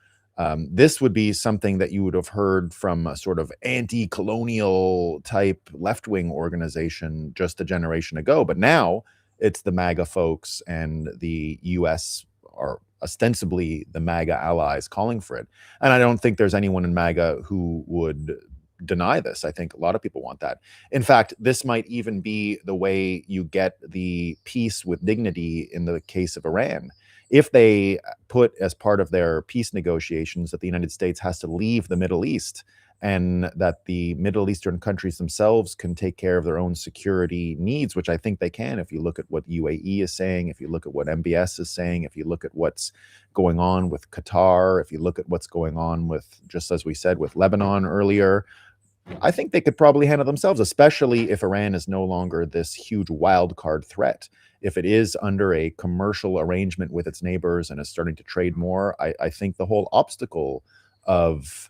this would be something that you would have heard from a sort of anti-colonial type left-wing organization just a generation ago. But now it's the MAGA folks, and the US are ostensibly the MAGA allies calling for it. And I don't think there's anyone in MAGA who would deny this. I think a lot of people want that. In fact, this might even be the way you get the peace with dignity in the case of Iran. If they put as part of their peace negotiations that the United States has to leave the Middle East, and that the Middle Eastern countries themselves can take care of their own security needs, which I think they can. If you look at what UAE is saying, if you look at what MBS is saying, if you look at what's going on with Qatar, if you look at what's going on with, just as we said, with Lebanon earlier, I think they could probably handle themselves, especially if Iran is no longer this huge wild card threat. If it is under a commercial arrangement with its neighbors and is starting to trade more, I think the whole obstacle of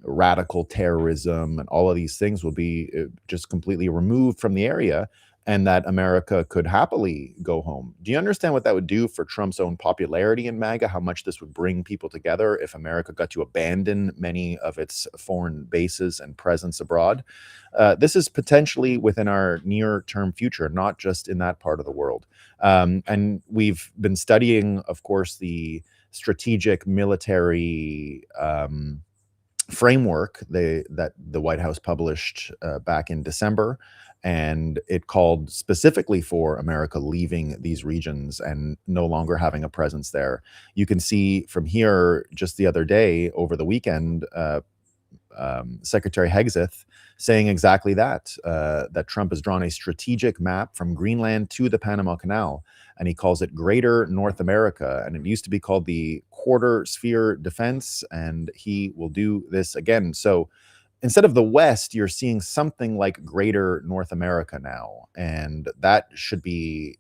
radical terrorism and all of these things will be just completely removed from the area, and that America could happily go home. Do you understand what that would do for Trump's own popularity in MAGA? How much this would bring people together if America got to abandon many of its foreign bases and presence abroad? This is potentially within our near-term future, not just in that part of the world. And we've been studying, of course, the strategic military framework that the White House published back in December, and it called specifically for America leaving these regions and no longer having a presence there. You can see from here, just the other day, over the weekend, Secretary Hegseth saying exactly that, that Trump has drawn a strategic map from Greenland to the Panama Canal, and he calls it Greater North America. And it used to be called the Quarter Sphere Defense, and he will do this again. So instead of the West, you're seeing something like Greater North America now. And that should be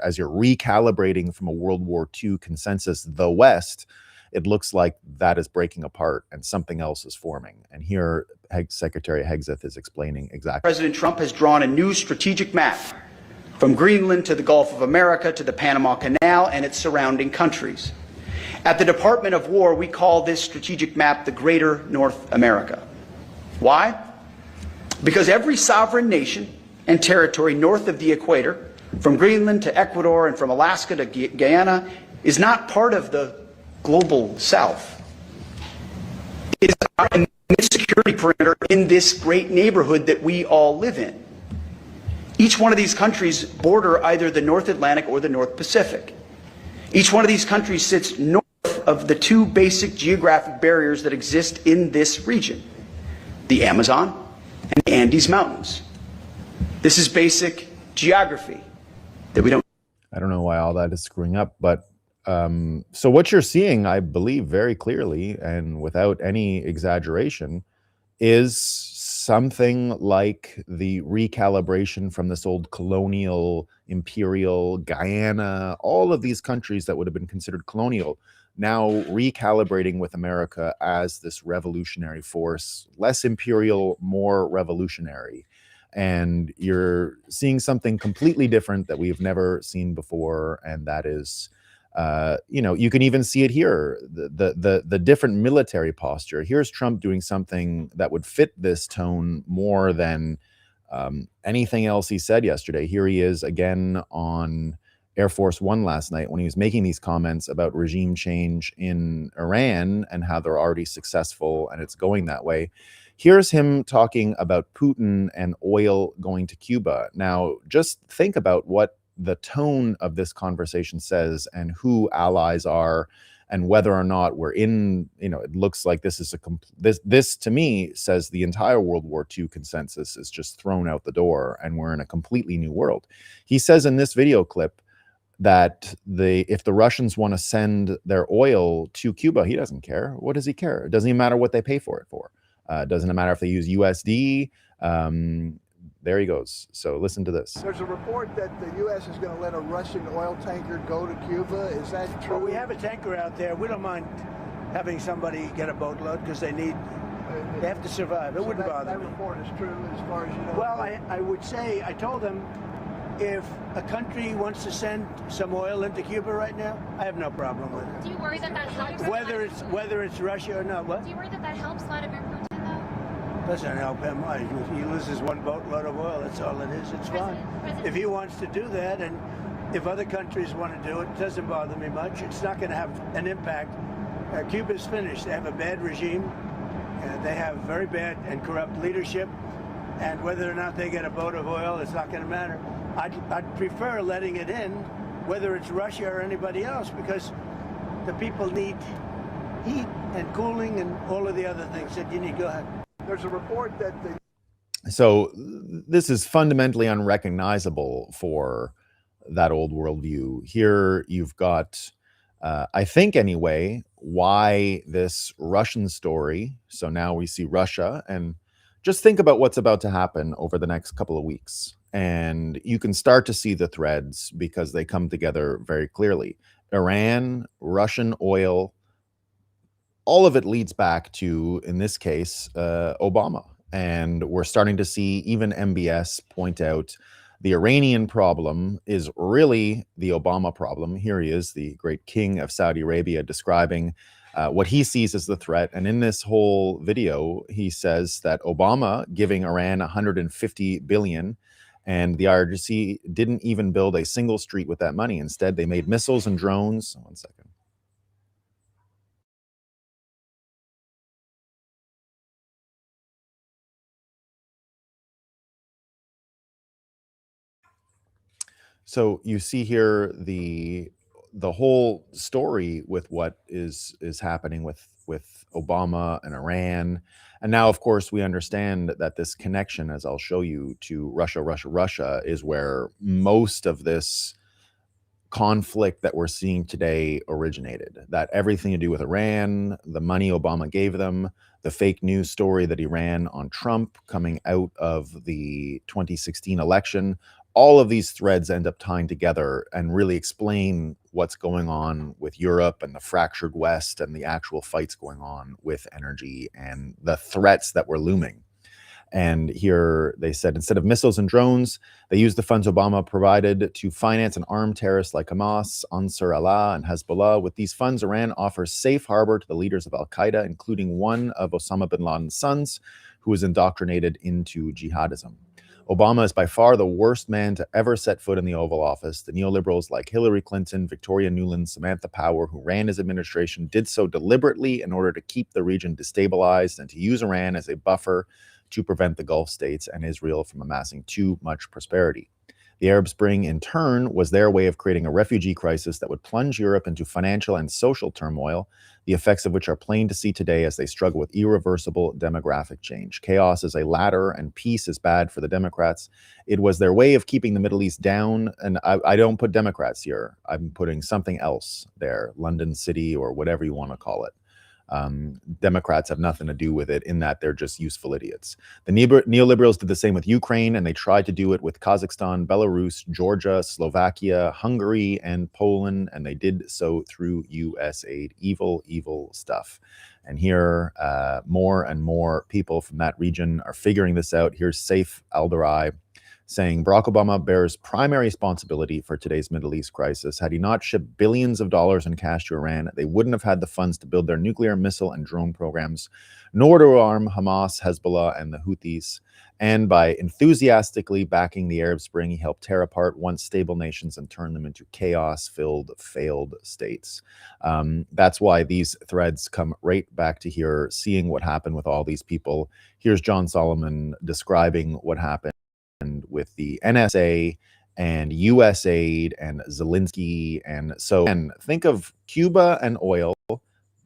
as you're recalibrating from a World War II consensus, the West, it looks like that is breaking apart and something else is forming. And here, Secretary Hegseth is explaining exactly. President Trump has drawn a new strategic map from Greenland to the Gulf of America to the Panama Canal and its surrounding countries. At the Department of War, we call this strategic map the Greater North America. Why? Because every sovereign nation and territory north of the equator, from Greenland to Ecuador and from Alaska to Guyana, is not part of the global South. It is a security perimeter in this great neighborhood that we all live in. Each one of these countries border either the North Atlantic or the North Pacific. Each one of these countries sits north of the two basic geographic barriers that exist in this region: the Amazon and the Andes Mountains. This is basic geography that we don't. I don't know why all that is screwing up, but so what you're seeing, I believe very clearly and without any exaggeration, is something like the recalibration from this old colonial, imperial, Guyana, all of these countries that would have been considered colonial. now recalibrating with America as this revolutionary force, less imperial, more revolutionary. And you're seeing something completely different that we've never seen before, and that is, you can even see it here, the different military posture. Here's Trump doing something that would fit this tone more than anything else he said yesterday. Here he is again on Air Force One last night when he was making these comments about regime change in Iran and how they're already successful and it's going that way. Here's him talking about Putin and oil going to Cuba. Now, just think about what the tone of this conversation says and who allies are and whether or not we're in, it looks like this is this to me says the entire World War II consensus is just thrown out the door and we're in a completely new world. He says in this video clip that if the Russians want to send their oil to Cuba, he doesn't care. What does he care? It doesn't even matter what they pay for it for. It doesn't matter if they use USD. There he goes. So listen to this. There's a report that the U.S. is going to let a Russian oil tanker go to Cuba. Is that true? Well, we have a tanker out there. We don't mind having somebody get a boatload because they have to survive. It wouldn't bother me. That report is true as far as you know? Well, I would say, I told them, if a country wants to send some oil into Cuba right now, I have no problem with it. Do you worry that helps? Whether it's Russia or not, what? Do you worry that helps Vladimir Putin, though? Doesn't help him. He loses one boatload of oil. That's all it is. It's fine. If he wants to do that, and if other countries want to do it, it doesn't bother me much. It's not going to have an impact. Cuba's finished. They have a bad regime. They have very bad and corrupt leadership. And whether or not they get a boat of oil, it's not going to matter. I'd prefer letting it in, whether it's Russia or anybody else, because the people need heat and cooling and all of the other things that you need. Go ahead. There's a report that So this is fundamentally unrecognizable for that old worldview. Here you've got, I think anyway, why this Russian story. So now we see Russia, and just think about what's about to happen over the next couple of weeks. And you can start to see the threads because they come together very clearly. Iran, Russian oil, all of it leads back to, in this case, Obama. And we're starting to see even MBS point out the Iranian problem is really the Obama problem. Here he is, the great king of Saudi Arabia, describing what he sees as the threat. And in this whole video, he says that Obama giving Iran $150 billion, and the IRGC didn't even build a single street with that money. Instead, they made missiles and drones. One second. So you see here the whole story with what is happening with Obama and Iran. And now, of course, we understand that this connection, as I'll show you, to Russia is where most of this conflict that we're seeing today originated. That everything to do with Iran, the money Obama gave them, the fake news story that he ran on Trump coming out of the 2016 election, all of these threads end up tying together and really explain what's going on with Europe and the fractured West and the actual fights going on with energy and the threats that were looming. And here they said, instead of missiles and drones, they used the funds Obama provided to finance and arm terrorists like Hamas, Ansar Allah, and Hezbollah. With these funds, Iran offers safe harbor to the leaders of al-Qaeda, including one of Osama bin Laden's sons, who was indoctrinated into jihadism. Obama is by far the worst man to ever set foot in the Oval Office. The neoliberals like Hillary Clinton, Victoria Nuland, Samantha Power, who ran his administration, did so deliberately in order to keep the region destabilized and to use Iran as a buffer to prevent the Gulf states and Israel from amassing too much prosperity. The Arab Spring, in turn, was their way of creating a refugee crisis that would plunge Europe into financial and social turmoil, the effects of which are plain to see today as they struggle with irreversible demographic change. Chaos is a ladder and peace is bad for the Democrats. It was their way of keeping the Middle East down, and I don't put Democrats here. I'm putting something else there, London City or whatever you want to call it. Democrats have nothing to do with it, in that they're just useful idiots. The neoliberals did the same with Ukraine, and they tried to do it with Kazakhstan, Belarus, Georgia, Slovakia, Hungary, and Poland, and they did so through US aid. Evil, evil stuff. And here, more and more people from that region are figuring this out. Here's Saif Al-Darai saying Barack Obama bears primary responsibility for today's Middle East crisis. Had he not shipped billions of dollars in cash to Iran, they wouldn't have had the funds to build their nuclear, missile, and drone programs, nor to arm Hamas, Hezbollah, and the Houthis. And by enthusiastically backing the Arab Spring, he helped tear apart once stable nations and turn them into chaos-filled, failed states. That's why these threads come right back to here, seeing what happened with all these people. Here's John Solomon describing what happened with the NSA and US aid and Zelensky. And so, and think of Cuba and oil,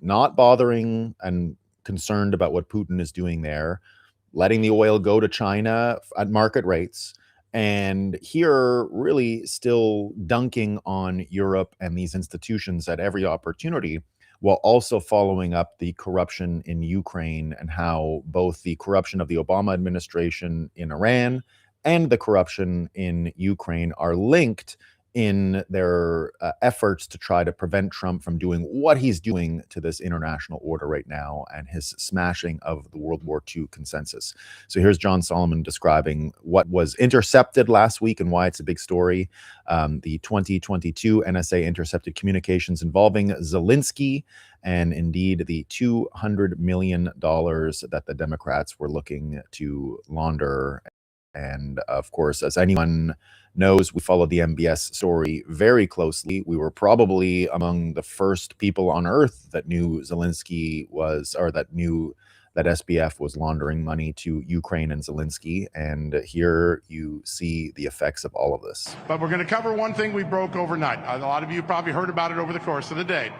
not bothering and concerned about what Putin is doing there, letting the oil go to China at market rates, and here really still dunking on Europe and these institutions at every opportunity, while also following up the corruption in Ukraine, and how both the corruption of the Obama administration in Iran and the corruption in Ukraine are linked in their efforts to try to prevent Trump from doing what he's doing to this international order right now, and his smashing of the World War II consensus. So here's John Solomon describing what was intercepted last week and why it's a big story. The 2022 NSA intercepted communications involving Zelensky, and indeed the $200 million that the Democrats were looking to launder. And of course, as anyone knows, we followed the MBS story very closely. We were probably among the first people on earth that knew Zelensky was, or that knew that SBF was laundering money to Ukraine and Zelensky. And here you see the effects of all of this. But we're going to cover one thing we broke overnight. A lot of you probably heard about it over the course of the day.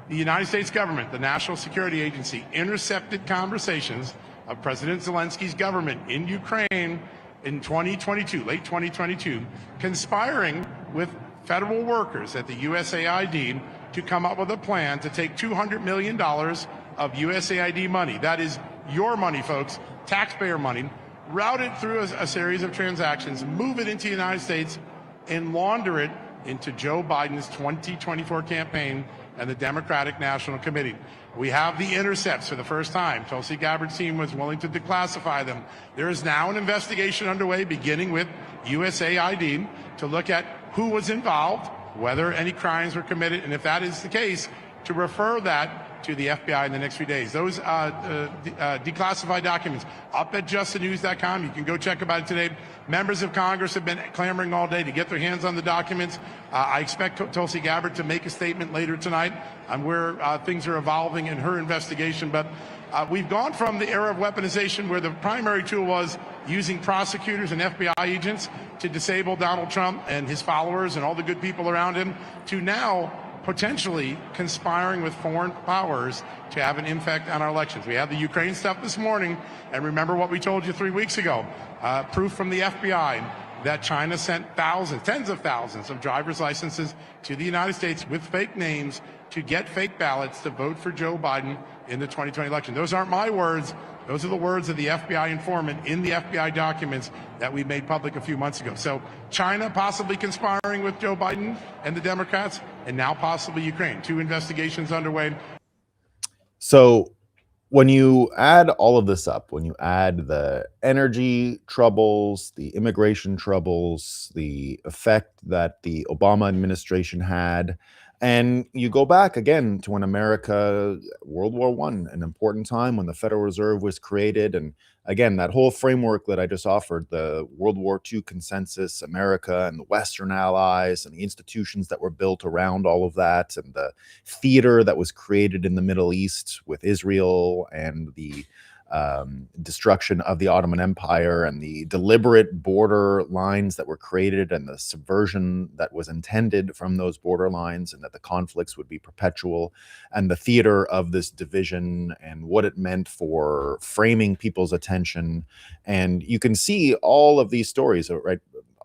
The United States government, the National Security Agency, intercepted conversations of President Zelensky's government in Ukraine in 2022, late 2022, conspiring with federal workers at the USAID to come up with a plan to take $200 million of USAID money. That is your money, folks, taxpayer money, route it through a series of transactions, move it into the United States, and launder it into Joe Biden's 2024 campaign and the Democratic National Committee. We have the intercepts for the first time. Tulsi Gabbard's team was willing to declassify them. There is now an investigation underway, beginning with USAID, to look at who was involved, whether any crimes were committed, and if that is the case, to refer that to the FBI in the next few days. Those declassified documents up at justthenews.com. You can go check about it today. Members of Congress have been clamoring all day to get their hands on the documents. I expect Tulsi Gabbard to make a statement later tonight on where things are evolving in her investigation. But we've gone from the era of weaponization, where the primary tool was using prosecutors and FBI agents to disable Donald Trump and his followers and all the good people around him, to now potentially conspiring with foreign powers to have an impact on our elections. We had the Ukraine stuff this morning, and remember what we told you 3 weeks ago. Proof from the FBI that China sent thousands, tens of thousands of driver's licenses to the United States with fake names to get fake ballots to vote for Joe Biden in the 2020 election. Those aren't my words. Those are the words of the FBI informant in the FBI documents that we made public a few months ago. So China possibly conspiring with Joe Biden and the Democrats, and now possibly Ukraine. 2 investigations underway. So when you add all of this up, when you add the energy troubles, the immigration troubles, the effect that the Obama administration had, and you go back again to when America, World War I, an important time when the Federal Reserve was created. And again, that whole framework that I just offered, the World War II consensus, America and the Western allies and the institutions that were built around all of that, and the theater that was created in the Middle East with Israel, and the destruction of the Ottoman Empire, and the deliberate border lines that were created, and the subversion that was intended from those border lines, and that the conflicts would be perpetual, and the theater of this division and what it meant for framing people's attention. And you can see all of these stories, right?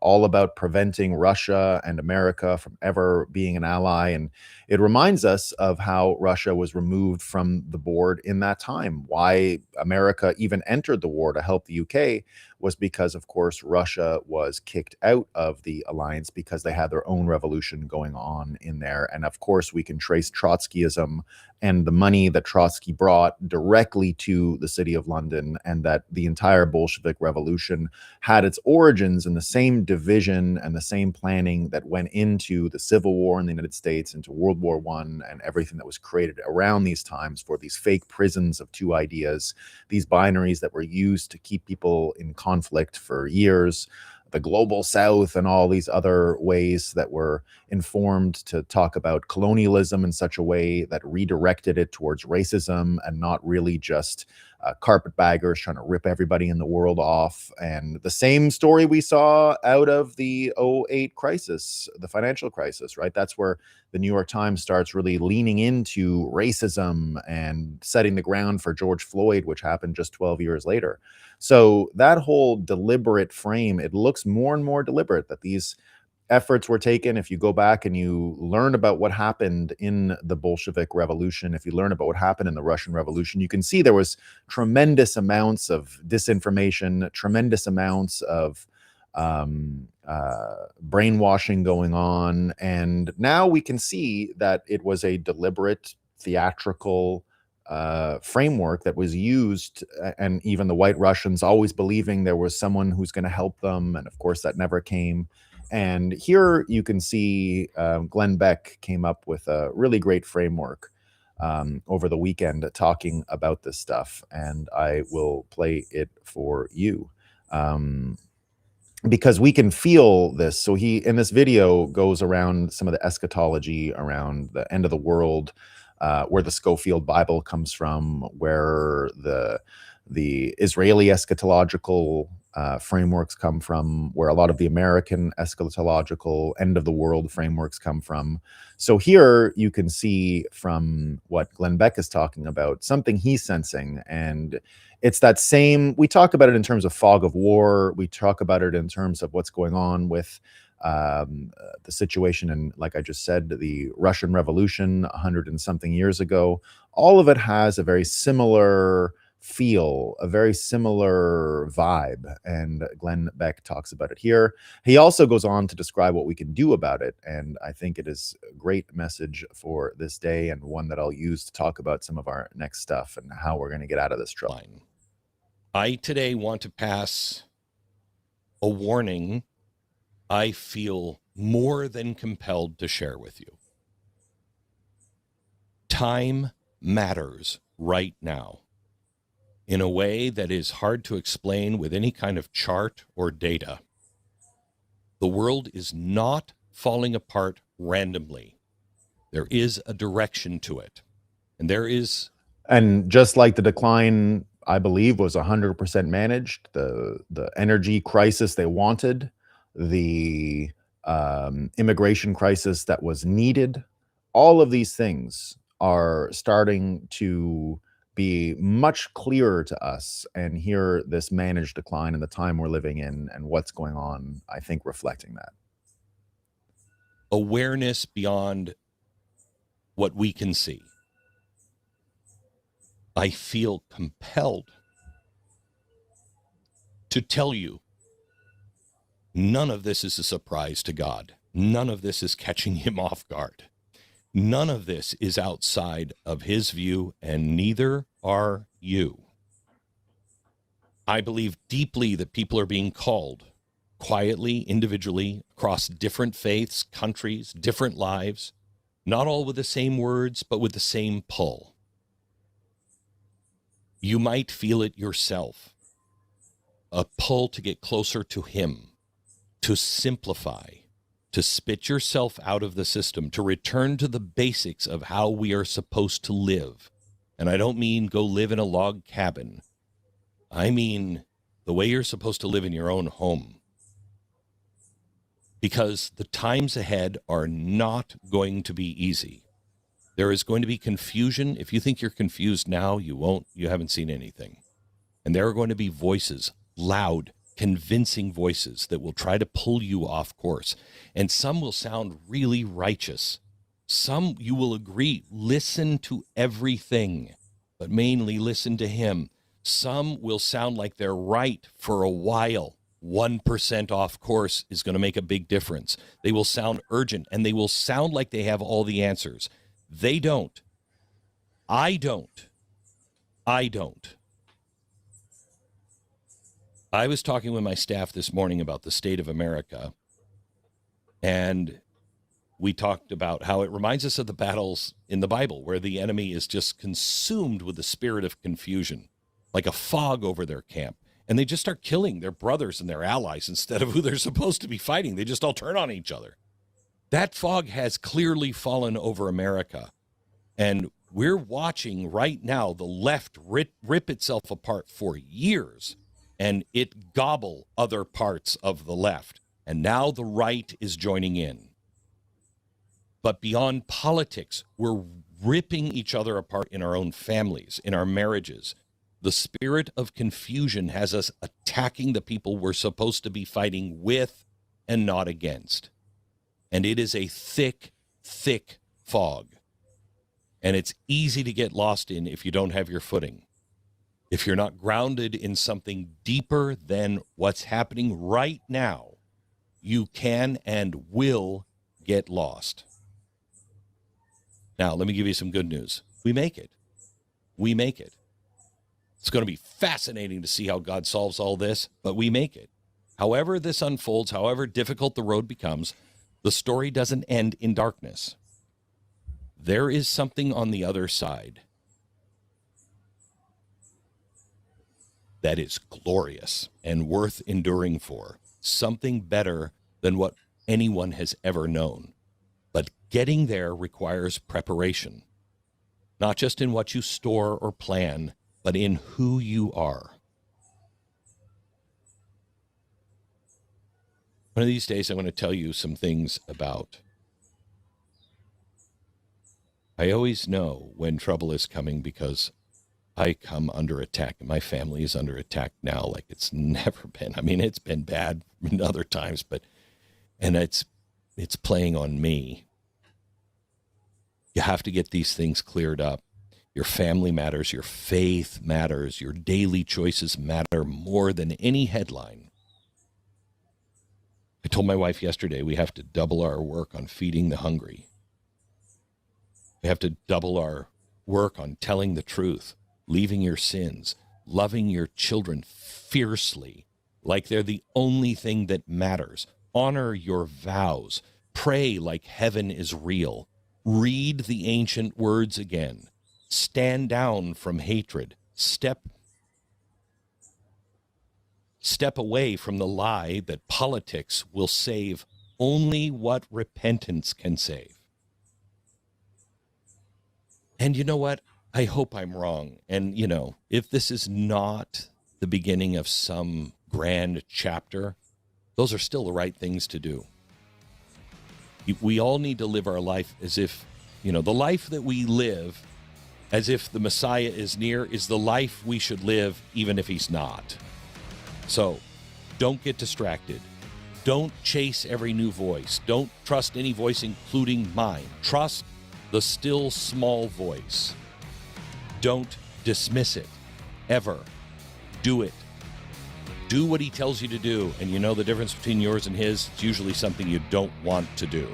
all about preventing Russia and America from ever being an ally. And it reminds us of how Russia was removed from the board in that time. Why America even entered the war to help the UK was because, of course, Russia was kicked out of the alliance because they had their own revolution going on in there. And of course, we can trace Trotskyism and the money that Trotsky brought directly to the city of London, and that the entire Bolshevik revolution had its origins in the same division and the same planning that went into the Civil War in the United States, into World War I, and everything that was created around these times for these fake prisons of two ideas, these binaries that were used to keep people in conflict for years, the global south, and all these other ways that were informed to talk about colonialism in such a way that redirected it towards racism and not really just carpetbaggers trying to rip everybody in the world off. And the same story we saw out of the '08 crisis, the financial crisis, right? That's where the New York Times starts really leaning into racism and setting the ground for George Floyd, which happened just 12 years later. So that whole deliberate frame, it looks more and more deliberate that these efforts were taken. If you go back and you learn about what happened in the Bolshevik Revolution, if you learn about what happened in the Russian Revolution, you can see there was tremendous amounts of disinformation, tremendous amounts of brainwashing going on. And now we can see that it was a deliberate, theatrical framework that was used, and even the White Russians always believing there was someone who's going to help them. And of course, that never came. And here you can see Glenn Beck came up with a really great framework over the weekend talking about this stuff. And I will play it for you because we can feel this. So he, in this video, goes around some of the eschatology around the end of the world, where the Schofield Bible comes from, where the Israeli eschatological frameworks come from, where a lot of the American eschatological end of the world frameworks come from. So here you can see from what Glenn Beck is talking about, something he's sensing. And it's that same, we talk about it in terms of fog of war. We talk about it in terms of what's going on with the situation. And like I just said, the Russian Revolution 100 and something years ago, all of it has a very similar feel, a very similar vibe. And Glenn Beck talks about it here. He also goes on to describe what we can do about it. And I think it is a great message for this day, and one that I'll use to talk about some of our next stuff and how we're going to get out of this trouble. I today want to pass a warning I feel more than compelled to share with you. Time matters right now in a way that is hard to explain with any kind of chart or data. The world is not falling apart randomly. There is a direction to it. And there is... And just like the decline, I believe, was 100% managed, the energy crisis they wanted, the immigration crisis that was needed, all of these things are starting to be much clearer to us. And here, this managed decline in the time we're living in and what's going on, I think, reflecting that. Awareness beyond what we can see. I feel compelled to tell you, none of this is a surprise to God. None of this is catching him off guard. None of this is outside of his view, and neither are you. I believe deeply that people are being called quietly, individually, across different faiths, countries, different lives, not all with the same words, but with the same pull. You might feel it yourself, a pull to get closer to him, to simplify, to spit yourself out of the system, to return to the basics of how we are supposed to live. And I don't mean go live in a log cabin. I mean the way you're supposed to live in your own home. Because the times ahead are not going to be easy. There is going to be confusion. If you think you're confused now, you haven't seen anything. And there are going to be voices, loud, convincing voices that will try to pull you off course. And some will sound really righteous. Some you will agree, listen to everything, but mainly listen to him. Some will sound like they're right for a while. 1% off course is going to make a big difference. They will sound urgent, and they will sound like they have all the answers. They don't. I don't. I was talking with my staff this morning about the state of America, and we talked about how it reminds us of the battles in the Bible where the enemy is just consumed with the spirit of confusion, like a fog over their camp. And they just start killing their brothers and their allies instead of who they're supposed to be fighting. They just all turn on each other. That fog has clearly fallen over America. And we're watching right now the left rip itself apart for years, and it gobble other parts of the left. And now the right is joining in. But beyond politics, we're ripping each other apart in our own families, in our marriages. The spirit of confusion has us attacking the people we're supposed to be fighting with and not against. And it is a thick, thick fog. And it's easy to get lost in if you don't have your footing. If you're not grounded in something deeper than what's happening right now, you can and will get lost. Now, let me give you some good news. We make it. We make it. It's going to be fascinating to see how God solves all this, but we make it. However this unfolds, however difficult the road becomes, the story doesn't end in darkness. There is something on the other side that is glorious and worth enduring for, something better than what anyone has ever known. But getting there requires preparation, not just in what you store or plan, but in who you are. One of these days, I'm going to tell you some things about. I always know when trouble is coming because I come under attack. My family is under attack now like it's never been. I mean, it's been bad in other times, and it's playing on me. You have to get these things cleared up. Your family matters, your faith matters, your daily choices matter more than any headline. I told my wife yesterday we have to double our work on feeding the hungry. We have to double our work on telling the truth, leaving your sins, loving your children fiercely, like they're the only thing that matters. Honor your vows. Pray like heaven is real. Read the ancient words again. Stand down from hatred. Step away from the lie that politics will save only what repentance can save. And you know what? I hope I'm wrong. And, if this is not the beginning of some grand chapter, those are still the right things to do. We all need to live our life as if, the life that we live as if the Messiah is near is the life we should live even if he's not. So don't get distracted. Don't chase every new voice. Don't trust any voice, including mine. Trust the still small voice. Don't dismiss it, ever. Do it. Do what he tells you to do, and you know the difference between yours and his, it's usually something you don't want to do.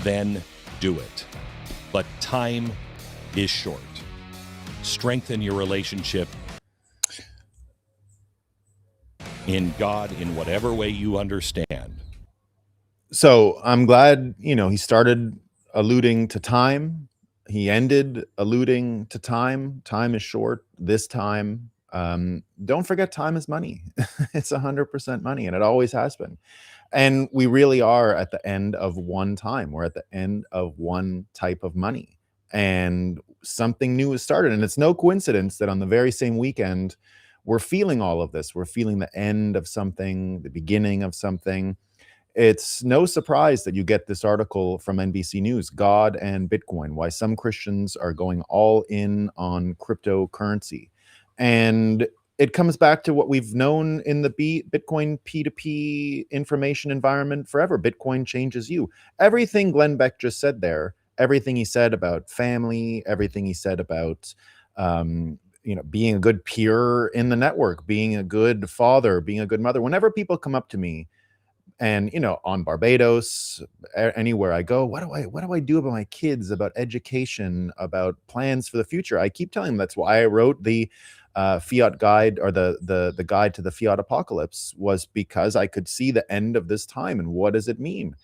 Then do it. But time is short. Strengthen your relationship in God in whatever way you understand. So I'm glad, he started alluding to time. He ended alluding to time. Time is short this time. Don't forget, time is money. It's 100% money, and it always has been. And we really are at the end of one time. We're at the end of one type of money. And something new has started. And it's no coincidence that on the very same weekend, we're feeling all of this. We're feeling the end of something, the beginning of something. It's no surprise that you get this article from NBC News, God and Bitcoin, why some Christians are going all in on cryptocurrency. And it comes back to what we've known in the Bitcoin P2P information environment forever. Bitcoin changes you. Everything Glenn Beck just said there, everything he said about family, everything he said about being a good peer in the network, being a good father, being a good mother. Whenever people come up to me and on Barbados, anywhere I go, what do I do about my kids, about education, about plans for the future? I keep telling them that's why I wrote the fiat guide, or the guide to the fiat apocalypse, was because I could see the end of this time. And what does it mean?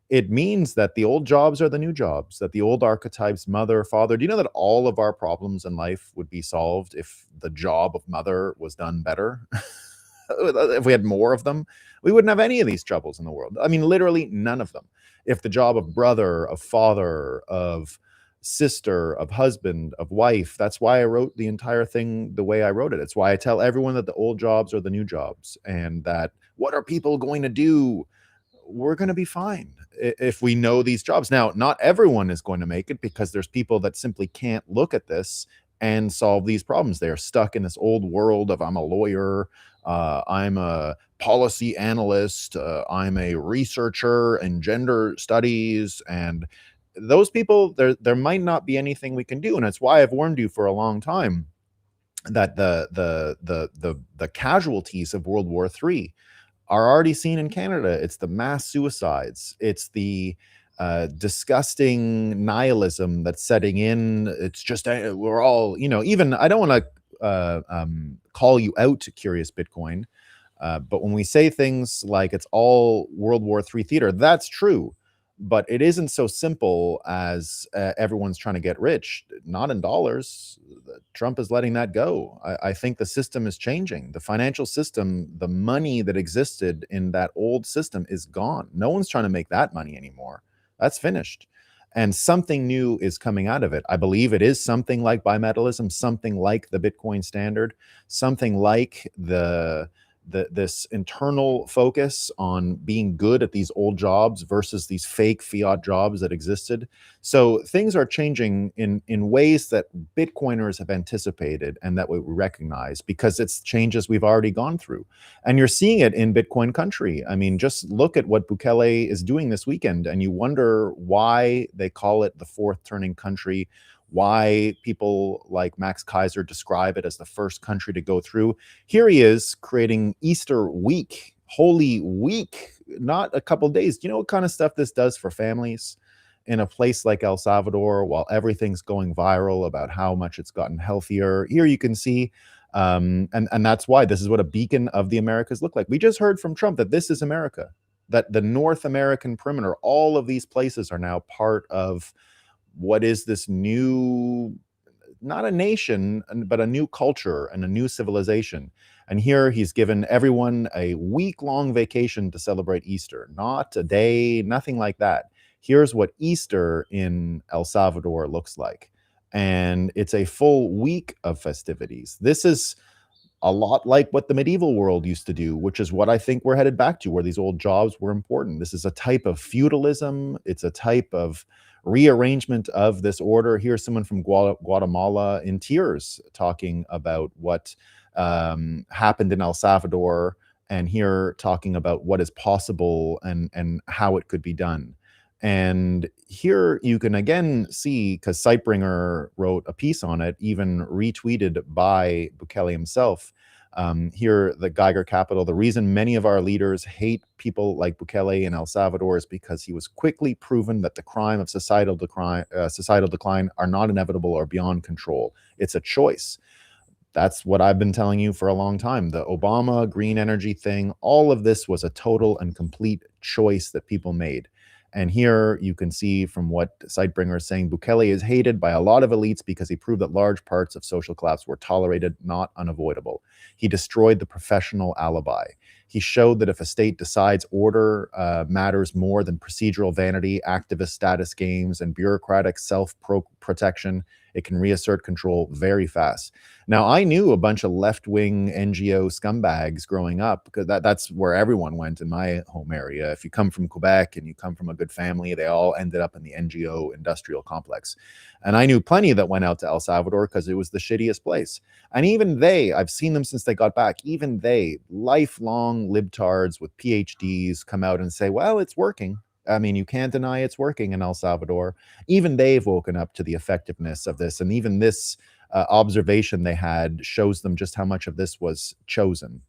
It means that the old jobs are the new jobs, that the old archetypes, mother, father. Do you know that all of our problems in life would be solved if the job of mother was done better? If we had more of them, we wouldn't have any of these troubles in the world. I mean, literally none of them. If the job of brother, of father, of sister, of husband, of wife, that's why I wrote the entire thing the way I wrote it. It's why I tell everyone that the old jobs are the new jobs, and that what are people going to do? We're going to be fine if we know these jobs. Now, not everyone is going to make it, because there's people that simply can't look at this and solve these problems. They are stuck in this old world of, I'm a lawyer, I'm a policy analyst, I'm a researcher in gender studies, and those people, there might not be anything we can do. And it's why I've warned you for a long time that the casualties of World War III are already seen in Canada. It's the mass suicides. It's the disgusting nihilism that's setting in. It's just, we're all, even, I don't want to call you out, Curious Bitcoin, but when we say things like it's all World War III theater, that's true. But it isn't so simple as everyone's trying to get rich. Not in dollars. Trump is letting that go. I think the system is changing. The financial system, the money that existed in that old system is gone. No one's trying to make that money anymore. That's finished. And something new is coming out of it. I believe it is something like bimetallism, something like the Bitcoin standard, something like this internal focus on being good at these old jobs versus these fake fiat jobs that existed. So things are changing in ways that Bitcoiners have anticipated and that we recognize, because it's changes we've already gone through. And you're seeing it in Bitcoin country. I mean, just look at what Bukele is doing this weekend, and you wonder why they call it the fourth turning country, why people like Max Kaiser describe it as the first country to go through. Here he is creating Easter week, Holy Week, not a couple of days. Do you know what kind of stuff this does for families in a place like El Salvador, while everything's going viral about how much it's gotten healthier? Here you can see, and that's why this is what a beacon of the Americas look like. We just heard from Trump that this is America, that the North American perimeter, all of these places are now part of what is this new, not a nation, but a new culture and a new civilization. And here he's given everyone a week-long vacation to celebrate Easter. Not a day, nothing like that. Here's what Easter in El Salvador looks like. And it's a full week of festivities. This is a lot like what the medieval world used to do, which is what I think we're headed back to, where these old jobs were important. This is a type of feudalism. It's a type of rearrangement of this order. Here's someone from Guatemala in tears talking about what happened in El Salvador, and here talking about what is possible and how it could be done. And here you can again see, because Sightbringer wrote a piece on it, even retweeted by Bukele himself. Here, the Geiger Capital, the reason many of our leaders hate people like Bukele in El Salvador is because he was quickly proven that the crime of societal decline are not inevitable or beyond control. It's a choice. That's what I've been telling you for a long time. The Obama green energy thing, all of this was a total and complete choice that people made. And here you can see from what Sightbringer is saying, Bukele is hated by a lot of elites because he proved that large parts of social collapse were tolerated, not unavoidable. He destroyed the professional alibi. He showed that if a state decides order matters more than procedural vanity, activist status games, and bureaucratic self-protection, It can reassert control very fast. Now, I knew a bunch of left-wing NGO scumbags growing up, because that's where everyone went in my home area. If you come from Quebec and you come from a good family, they all ended up in the NGO industrial complex. And I knew plenty that went out to El Salvador because it was the shittiest place. And even they, I've seen them since they got back, even they, lifelong libtards with PhDs, come out and say, well, it's working. I mean, you can't deny it's working in El Salvador. Even they've woken up to the effectiveness of this. And even this observation they had shows them just how much of this was chosen.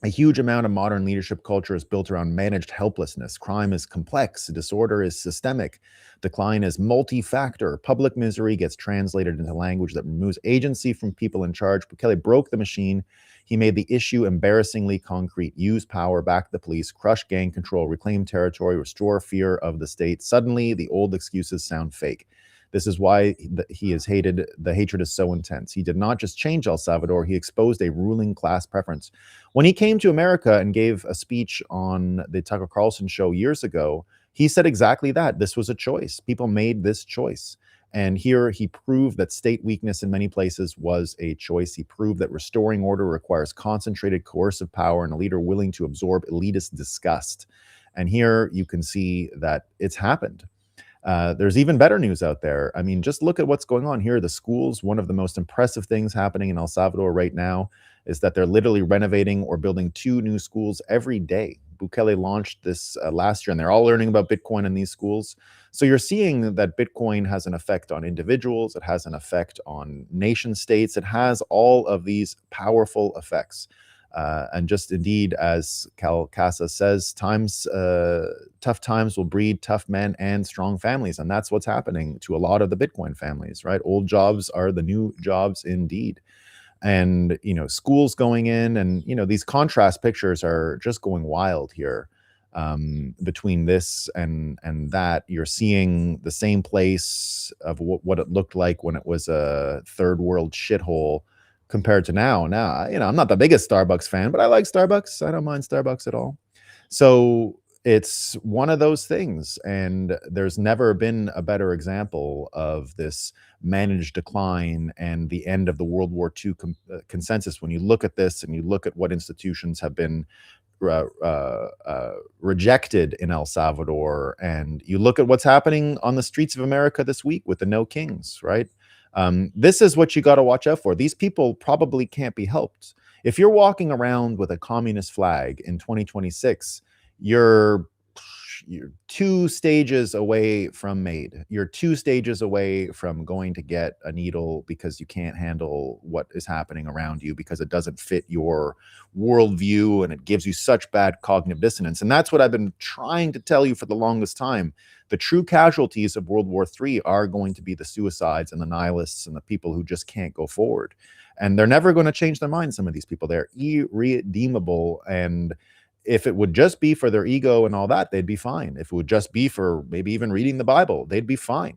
A huge amount of modern leadership culture is built around managed helplessness. Crime is complex. Disorder is systemic. Decline is multi-factor. Public misery gets translated into language that removes agency from people in charge. Bukele broke the machine. He made the issue embarrassingly concrete. Use power, back the police, crush gang control, reclaim territory, restore fear of the state. Suddenly, the old excuses sound fake. This is why he is hated. The hatred is so intense. He did not just change El Salvador, he exposed a ruling class preference. When he came to America and gave a speech on the Tucker Carlson show years ago, he said exactly that. This was a choice. People made this choice. And here he proved that state weakness in many places was a choice. He proved that restoring order requires concentrated coercive power and a leader willing to absorb elitist disgust. And here you can see that it's happened. There's even better news out there. I mean, just look at what's going on here. The schools, one of the most impressive things happening in El Salvador right now is that they're literally renovating or building 2 new schools every day. Bukele launched this last year, and they're all learning about Bitcoin in these schools. So you're seeing that Bitcoin has an effect on individuals. It has an effect on nation states. It has all of these powerful effects. And just indeed, as Cal Casa says, tough times will breed tough men and strong families. And that's what's happening to a lot of the Bitcoin families, right? Old jobs are the new jobs indeed. And, you know, schools going in, and, you know, these contrast pictures are just going wild here. Between this and that, you're seeing the same place of what it looked like when it was a third world shithole compared to now. Now, you know, I'm not the biggest Starbucks fan, but I like Starbucks. I don't mind Starbucks at all. So it's one of those things. And there's never been a better example of this managed decline and the end of the World War II consensus. When you look at this and you look at what institutions have been rejected in El Salvador, and you look at what's happening on the streets of America this week with the No Kings, right? This is what you got to watch out for. These people probably can't be helped. If you're walking around with a communist flag in 2026, you're 2 stages away from MAID. You're 2 stages away from going to get a needle because you can't handle what is happening around you, because it doesn't fit your worldview and it gives you such bad cognitive dissonance. And that's what I've been trying to tell you for the longest time. The true casualties of World War III are going to be the suicides and the nihilists and the people who just can't go forward. And they're never going to change their minds, some of these people. They're irredeemable. And if it would just be for their ego and all that, they'd be fine. If it would just be for maybe even reading the Bible, they'd be fine.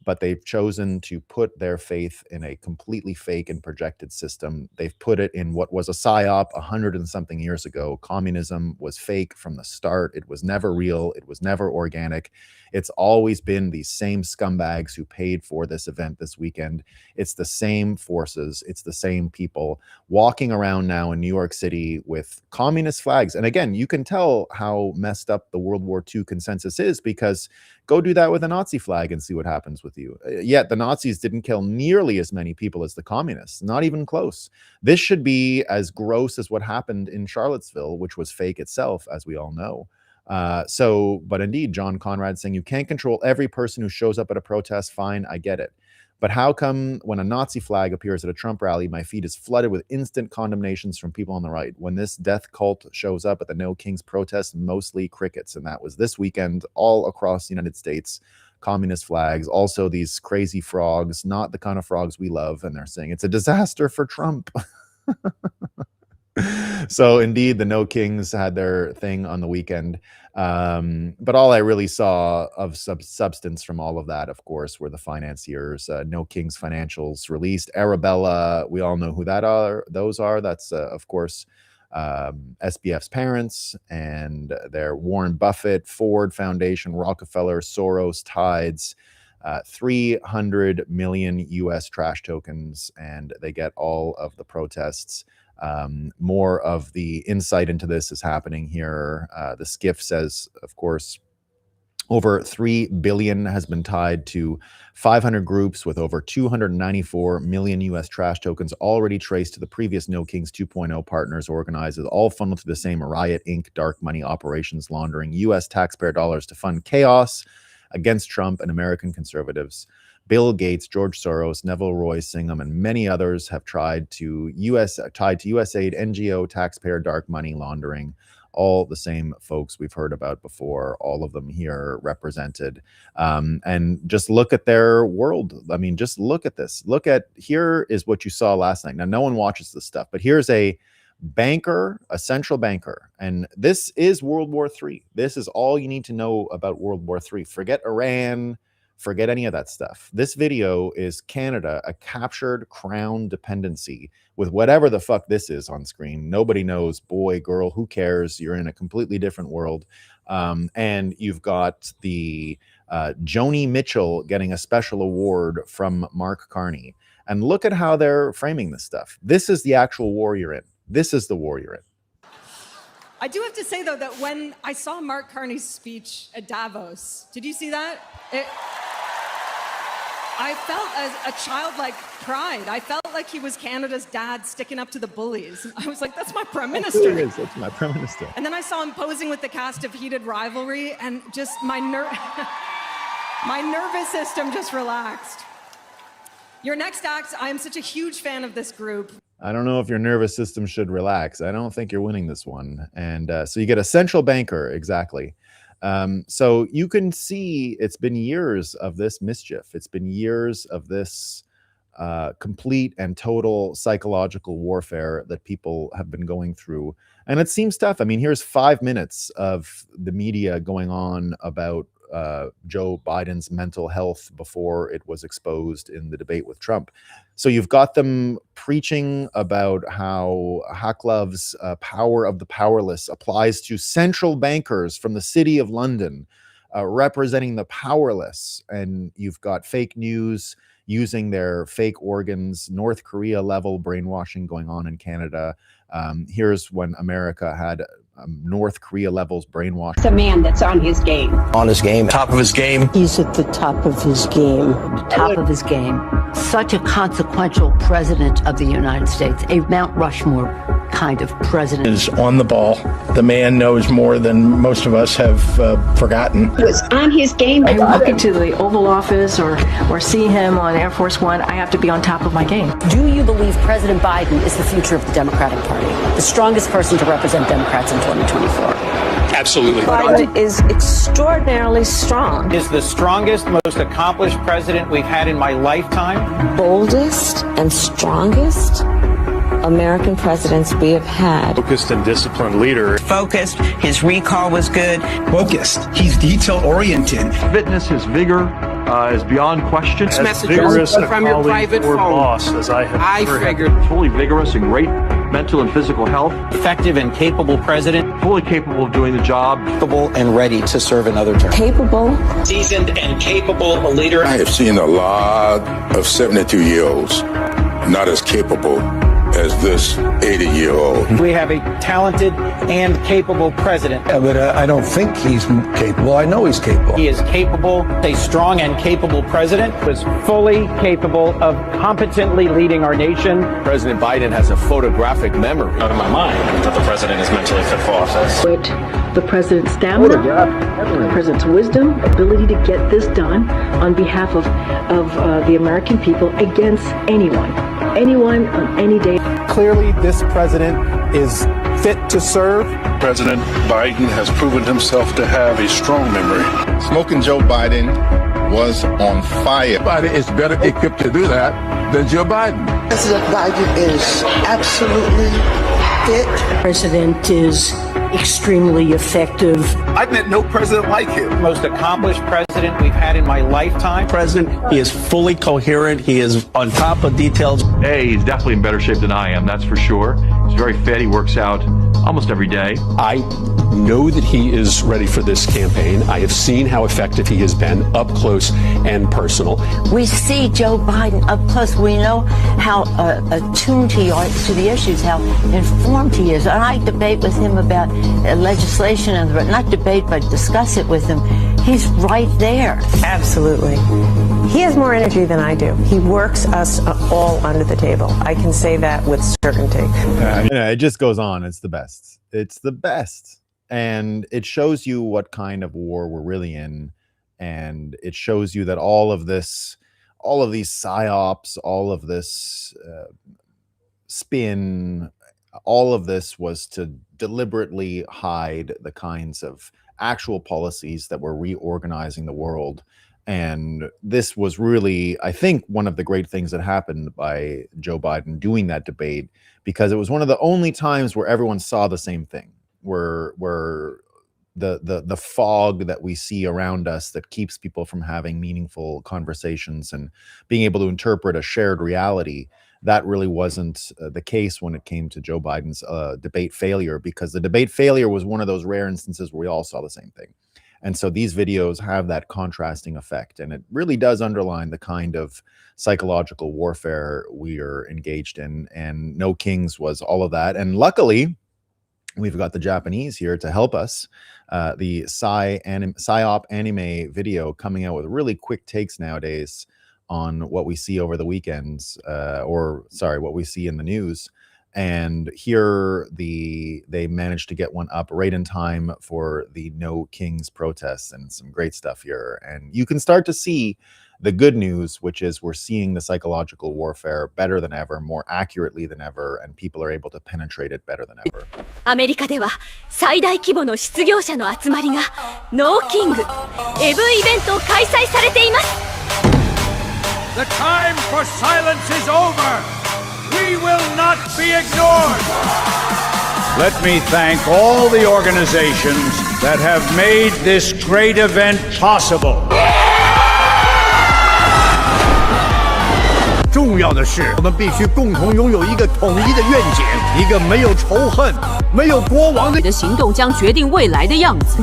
But they've chosen to put their faith in a completely fake and projected system. They've put it in what was a psyop 100 and something years ago. Communism was fake from the start. It was never real. It was never organic. It's always been these same scumbags who paid for this event this weekend. It's the same forces. It's the same people walking around now in New York City with communist flags. And again, you can tell how messed up the World War II consensus is, because go do that with a Nazi flag and see what happens with you. Yet the Nazis didn't kill nearly as many people as the communists, not even close. This should be as gross as what happened in Charlottesville, which was fake itself, as we all know. But indeed, John Conrad saying you can't control every person who shows up at a protest. Fine, I get it. But how come when a Nazi flag appears at a Trump rally, my feed is flooded with instant condemnations from people on the right? When this death cult shows up at the No Kings protest, mostly crickets. And that was this weekend all across the United States. Communist flags, also these crazy frogs, not the kind of frogs we love. And they're saying it's a disaster for Trump. So indeed, the No Kings had their thing on the weekend. But all I really saw of substance from all of that, of course, were the financiers. No Kings financials released. Arabella, we all know who those are. That's, of course, SBF's parents, and they're Warren Buffett, Ford Foundation, Rockefeller, Soros, Tides. 300 million US trash tokens, and they get all of the protests. More of the insight into this is happening here. The skiff says, of course, over 3 billion has been tied to 500 groups with over 294 million US trash tokens already traced to the previous No Kings 2.0 partners organized, all funneled through the same Riot Inc. dark money operations laundering US taxpayer dollars to fund chaos against Trump and American conservatives. Bill Gates, George Soros, Neville Roy Singham, and many others have tied to USAID, NGO, taxpayer dark money laundering. All the same folks we've heard about before, all of them here represented. And just look at their world. I mean, just look at this. Here is what you saw last night. Now, no one watches this stuff, but here's a banker, a central banker. And this is World War III. This is all you need to know about World War III. Forget Iran, forget any of that stuff. This video is Canada, a captured crown dependency with whatever the fuck this is on screen. Nobody knows, boy, girl, who cares? You're in a completely different world. And you've got the Joni Mitchell getting a special award from Mark Carney. And look at how they're framing this stuff. This is the actual war you're in. This is the war you're in. I do have to say, though, that when I saw Mark Carney's speech at Davos, did you see that? I felt as a childlike pride. I felt like he was Canada's dad sticking up to the bullies. I was like, that's my prime minister. It is. That's my prime minister. And then I saw him posing with the cast of Heated Rivalry, and just my nervous system just relaxed. Your next act, I am such a huge fan of this group. I don't know if your nervous system should relax. I don't think you're winning this one. And so you get a central banker, exactly. So you can see it's been years of this mischief. It's been years of this complete and total psychological warfare that people have been going through. And it seems tough. I mean, here's 5 minutes of the media going on about Joe Biden's mental health before it was exposed in the debate with Trump. So you've got them preaching about how Haklov's power of the powerless applies to central bankers from the city of London, representing the powerless. And you've got fake news using their fake organs, North Korea level brainwashing going on in Canada. Here's when America had North Korea levels brainwashed. It's a man that's on his game. On his game. Top of his game. He's at the top of his game. Top of his game. Such a consequential president of the United States, a Mount Rushmore kind of president. Is on the ball. The man knows more than most of us have forgotten. He was on his game. I walk into the Oval Office or see him on Air Force One, I have to be on top of my game. Do you believe President Biden is the future of the Democratic Party? The strongest person to represent Democrats in 2024? Absolutely. Biden is extraordinarily strong. Is the strongest, most accomplished president we've had in my lifetime. Boldest and strongest American presidents we have had. Focused and disciplined leader. Focused. His recall was good. Focused. He's detail-oriented. Fitness, his vigor is beyond question. This message is from your private phone. Boss, as I figured. Fully vigorous and great mental and physical health. Effective and capable president. Fully capable of doing the job. Capable and ready to serve another term. Capable. Seasoned and capable leader. I have seen a lot of 72-year-olds not as capable as this 80-year-old. We have a talented and capable president. Yeah, but I don't think he's capable. I know he's capable. He is capable. A strong and capable president was fully capable of competently leading our nation. President Biden has a photographic memory. Out of my mind that the president is mentally fit for office. But the president's stamina, the president's wisdom, ability to get this done on behalf of the American people against anyone on any day. Clearly, this president is fit to serve. President Biden has proven himself to have a strong memory. Smoking Joe Biden was on fire. Biden is better equipped to do that than Joe Biden. President Biden is absolutely fit. The president is extremely effective. I've met no president like him. Most accomplished president we've had in my lifetime. President, he is fully coherent. He is on top of details. He's definitely in better shape than I am, that's for sure. He's very fit. He works out almost every day. I know that he is ready for this campaign. I have seen how effective he has been up close and personal. We see Joe Biden up close. We know how attuned he is to the issues, how informed he is. And I debate with him about legislation, and not debate, but discuss it with him. He's right there. Absolutely. He has more energy than I do. He works us all under the table. I can say that with certainty. It just goes on. It's the best. It's the best. And it shows you what kind of war we're really in. And it shows you that all of these psyops, all of this spin, all of this was to deliberately hide the kinds of actual policies that were reorganizing the world. And this was really, I think, one of the great things that happened by Joe Biden doing that debate, because it was one of the only times where everyone saw the same thing, where the fog that we see around us that keeps people from having meaningful conversations and being able to interpret a shared reality, that really wasn't the case when it came to Joe Biden's debate failure, because the debate failure was one of those rare instances where we all saw the same thing. And so these videos have that contrasting effect, and it really does underline the kind of psychological warfare we are engaged in. And No Kings was all of that. And luckily, we've got the Japanese here to help us. The PsyOp anime video coming out with really quick takes nowadays on what we see over the weekends, what we see in the news. And here they managed to get one up right in time for the No Kings protests, and some great stuff here. And you can start to see the good news, which is we're seeing the psychological warfare better than ever, more accurately than ever, and people are able to penetrate it better than ever. アメリカでは最大規模の失業者の集まりがノーキング EV イベントを開催されています。The time for silence is over. We will not be ignored. Let me thank all the organizations that have made this great event possible. 重要的是，我们必须共同拥有一个统一的愿景，一个没有仇恨、没有国王的。你的行動將決定未來的樣子。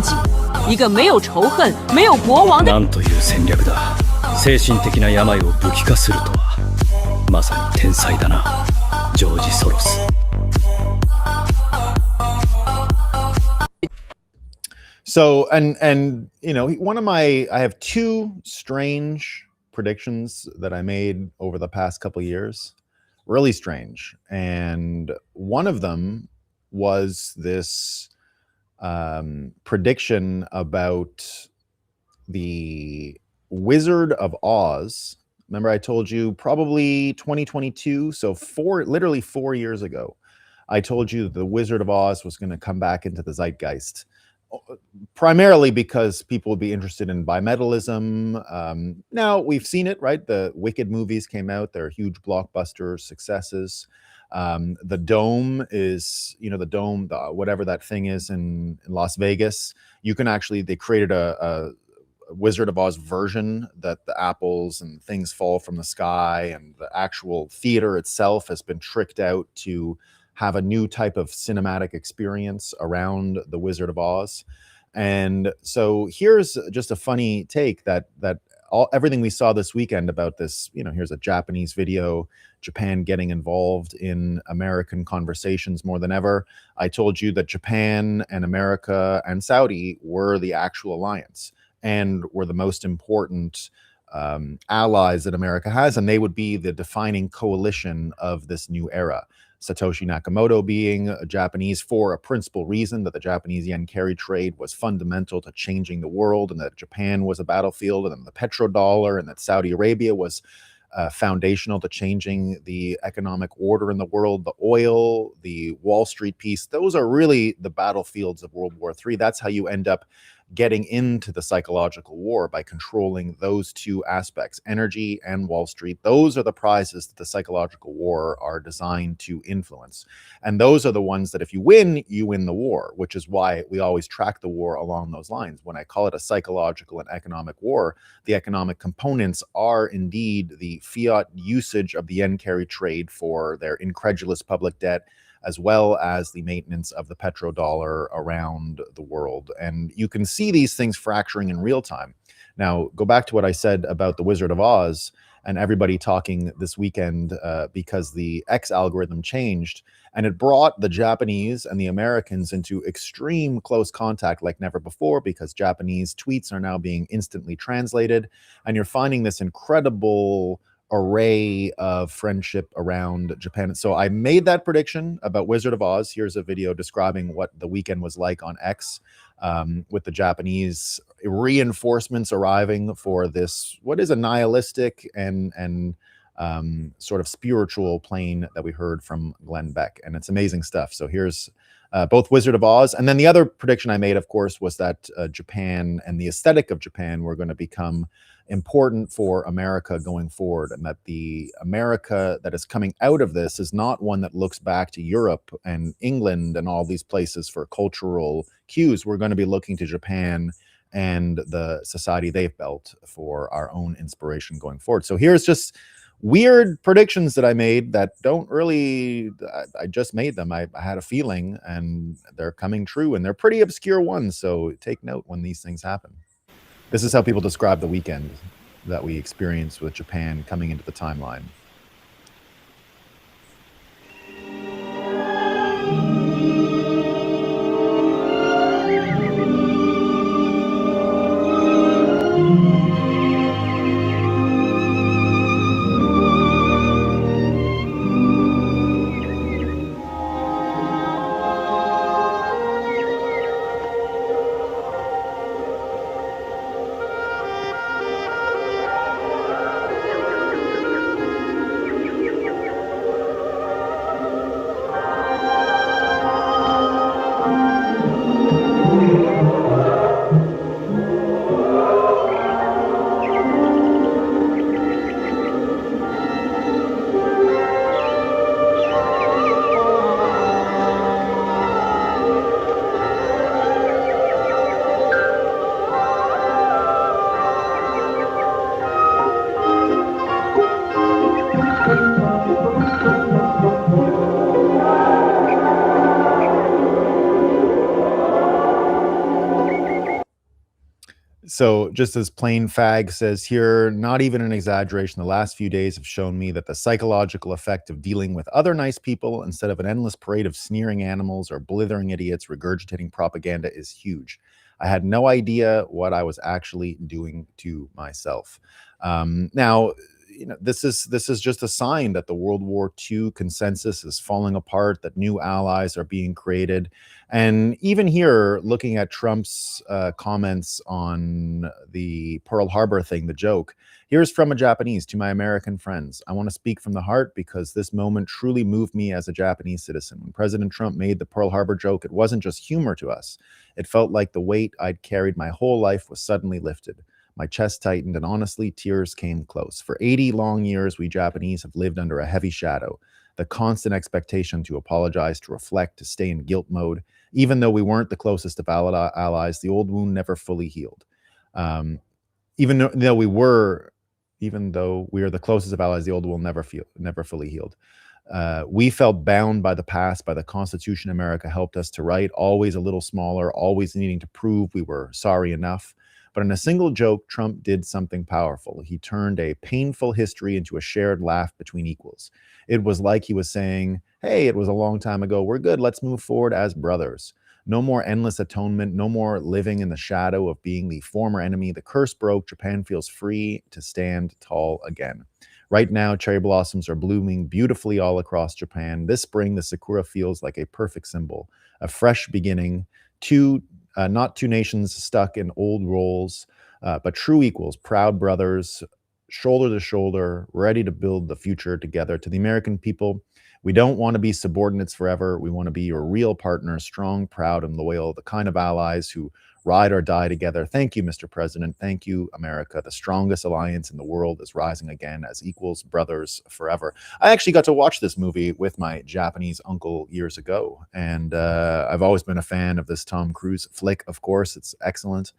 一個沒有仇恨、沒有國王的。なんという戦略だ。精神的な病を武器化するとは、まさに天才だな、ジョージ・ソロス。So, and you know, I have two strange predictions that I made over the past couple of years, really strange. And one of them was this prediction about the Wizard of Oz. Remember, I told you probably 2022, so literally 4 years ago, I told you the Wizard of Oz was going to come back into the zeitgeist, primarily because people would be interested in bimetallism. Now we've seen it, right? The Wicked movies came out. They're huge blockbuster successes. The Dome is, the Dome, whatever that thing is in Las Vegas. You can actually, they created a Wizard of Oz version that the apples and things fall from the sky, and the actual theater itself has been tricked out to have a new type of cinematic experience around the Wizard of Oz. And so here's just a funny take that everything we saw this weekend about this, here's a Japanese video, Japan getting involved in American conversations more than ever. I told you that Japan and America and Saudi were the actual alliance and were the most important allies that America has, and they would be the defining coalition of this new era. Satoshi Nakamoto being a Japanese for a principal reason, that the Japanese yen carry trade was fundamental to changing the world, and that Japan was a battlefield, and the petrodollar, and that Saudi Arabia was foundational to changing the economic order in the world. The oil, the Wall Street piece, those are really the battlefields of World War III. That's how you end up getting into the psychological war by controlling those two aspects, energy and Wall Street. Those are the prizes that the psychological war are designed to influence. And those are the ones that if you win the war, which is why we always track the war along those lines. When I call it a psychological and economic war, the economic components are indeed the fiat usage of the yen carry trade for their incredulous public debt, as well as the maintenance of the petrodollar around the world. And you can see these things fracturing in real time. Now, go back to what I said about the Wizard of Oz and everybody talking this weekend because the X algorithm changed, and it brought the Japanese and the Americans into extreme close contact like never before, because Japanese tweets are now being instantly translated, and you're finding this incredible array of friendship around Japan. So I made that prediction about Wizard of Oz. Here's a video describing what the weekend was like on X, with the Japanese reinforcements arriving for this, what is a nihilistic and sort of spiritual plane that we heard from Glenn Beck. And it's amazing stuff. So here's both Wizard of Oz. And then the other prediction I made, of course, was that Japan and the aesthetic of Japan were going to become important for America going forward, and that the America that is coming out of this is not one that looks back to Europe and England and all these places for cultural cues. We're going to be looking to Japan and the society they've built for our own inspiration going forward. So here's just weird predictions that I made that don't really, I just made them. I had a feeling, and they're coming true, and they're pretty obscure ones. So take note when these things happen. This is how people describe the weekend that we experienced with Japan coming into the timeline. So just as Plain Fag says here, not even an exaggeration, the last few days have shown me that the psychological effect of dealing with other nice people instead of an endless parade of sneering animals or blithering idiots regurgitating propaganda is huge. I had no idea what I was actually doing to myself. Now, you know, this is just a sign that the World War II consensus is falling apart, that new allies are being created. And even here, looking at Trump's comments on the Pearl Harbor thing, the joke, here's from a Japanese: to my American friends, I want to speak from the heart because this moment truly moved me as a Japanese citizen. When President Trump made the Pearl Harbor joke, it wasn't just humor to us. It felt like the weight I'd carried my whole life was suddenly lifted. My chest tightened, and honestly, tears came close. For 80 long years, we Japanese have lived under a heavy shadow. The constant expectation to apologize, to reflect, to stay in guilt mode. Even though we weren't the closest of allies, the old wound never fully healed. Even though we are the closest of allies, the old wound never fully healed. We felt bound by the past, by the Constitution America helped us to write, always a little smaller, always needing to prove we were sorry enough. But in a single joke, Trump did something powerful. He turned a painful history into a shared laugh between equals. It was like he was saying, hey, it was a long time ago. We're good. Let's move forward as brothers. No more endless atonement. No more living in the shadow of being the former enemy. The curse broke. Japan feels free to stand tall again. Right now, cherry blossoms are blooming beautifully all across Japan. This spring, the sakura feels like a perfect symbol, a fresh beginning, not two nations stuck in old roles, but true equals, proud brothers, shoulder to shoulder, ready to build the future together. To the American people, We don't want to be subordinates forever. We want to be your real partners, strong, proud, and loyal, the kind of allies who ride or die together. Thank you, Mr. President. Thank you, America. The strongest alliance in the world is rising again as equals, brothers forever. I actually got to watch this movie with my Japanese uncle years ago, and I've always been a fan of this Tom Cruise flick, of course. It's excellent.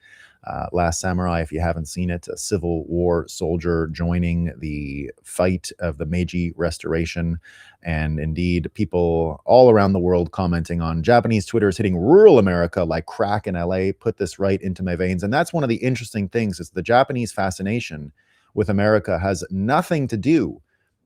Last Samurai, if you haven't seen it, a Civil War soldier joining the fight of the Meiji Restoration. And indeed, people all around the world commenting on Japanese Twitter is hitting rural America like crack in LA. Put this right into my veins. And that's one of the interesting things is the Japanese fascination with America has nothing to do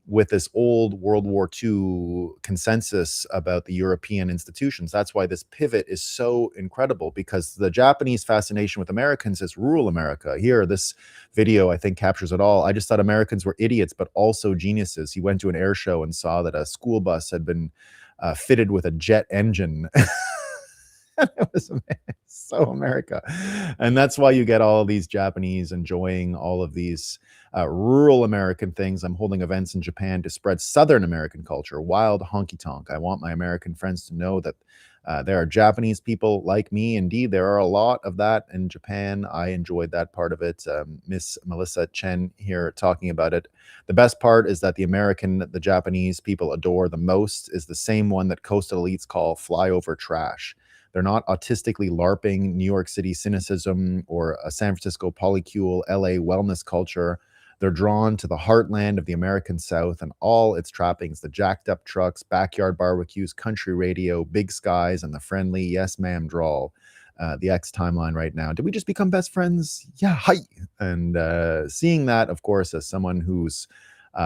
with this old World War II consensus about the European institutions. That's why this pivot is so incredible, because the Japanese fascination with Americans is rural America. Here, this video, I think, captures it all. I just thought Americans were idiots, but also geniuses. He went to an air show and saw that a school bus had been fitted with a jet engine. It was so America. And that's why you get all these Japanese enjoying all of these rural American things. I'm holding events in Japan to spread Southern American culture, wild honky-tonk. I want my American friends to know that there are Japanese people like me. Indeed, there are a lot of that in Japan. I enjoyed that part of it. Miss Melissa Chen here talking about it. The best part is that the American that the Japanese people adore the most is the same one that coastal elites call flyover trash. They're not autistically LARPing New York City cynicism or a San Francisco polycule LA wellness culture. They're drawn to the heartland of the American South and all its trappings, the jacked up trucks, backyard barbecues, country radio, big skies, and the friendly yes ma'am drawl. The X timeline right now. Did we just become best friends? Yeah, hi. And seeing that, of course, as someone who's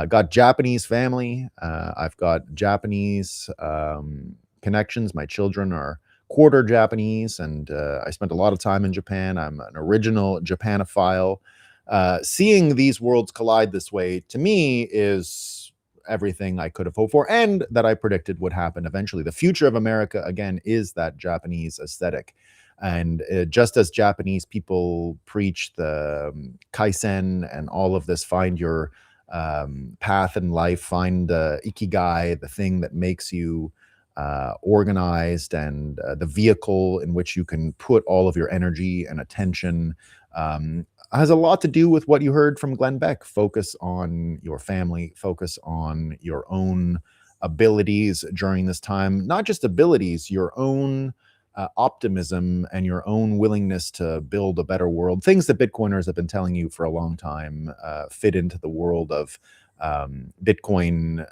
got Japanese family, I've got Japanese connections. My children are quarter Japanese, and I spent a lot of time in Japan. I'm an original Japanophile. Seeing these worlds collide this way, to me, is everything I could have hoped for and that I predicted would happen eventually. The future of America, again, is that Japanese aesthetic. And just as Japanese people preach the Kaizen and all of this, find your path in life, find the Ikigai, the thing that makes you organized, and the vehicle in which you can put all of your energy and attention, has a lot to do with what you heard from Glenn Beck. Focus on your family, focus on your own abilities during this time, not just abilities, your own optimism and your own willingness to build a better world. Things that Bitcoiners have been telling you for a long time fit into the world of Bitcoin.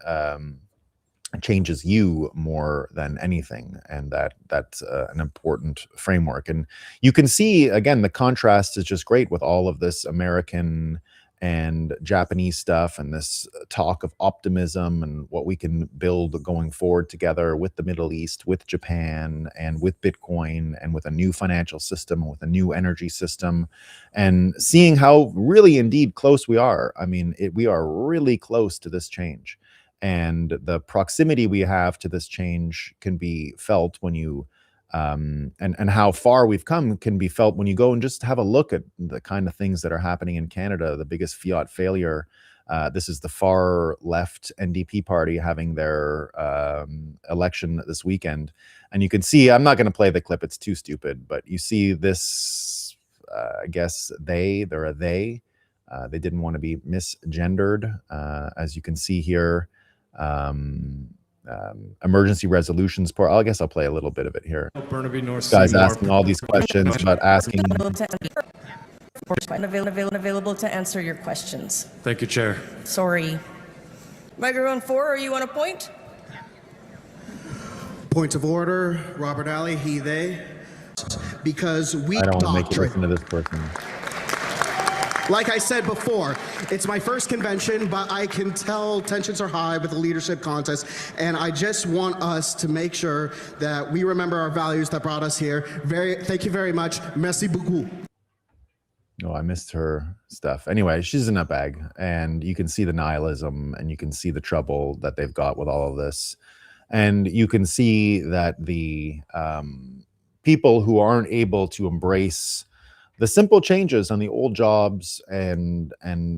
Changes you more than anything, and that's an important framework. And you can see, again, the contrast is just great with all of this American and Japanese stuff and this talk of optimism and what we can build going forward together with the Middle East, with Japan, and with Bitcoin, and with a new financial system, with a new energy system, and seeing how really indeed close we are. I mean, we are really close to this change. And the proximity we have to this change can be felt when you, and how far we've come can be felt when you go and just have a look at the kind of things that are happening in Canada. The biggest fiat failure. This is the far left NDP party having their election this weekend. And you can see, I'm not going to play the clip, it's too stupid, but you see this, I guess they're a they. They didn't want to be misgendered, as you can see here. Emergency resolutions part. I guess I'll play a little bit of it here. Burnaby, North Guys asking all these questions about asking. Available to answer your questions. Thank you, Chair. Sorry. Microphone 4, are you on a point? Point of order, Robert Alley, he, they. Because we I don't want to make you listen to this person. Like I said before, it's my first convention, but I can tell tensions are high with the leadership contest, and I just want us to make sure that we remember our values that brought us here. Thank you very much. Merci beaucoup. Oh, I missed her stuff. Anyway, she's in a bag, and you can see the nihilism, and you can see the trouble that they've got with all of this. And you can see that the people who aren't able to embrace the simple changes on the old jobs and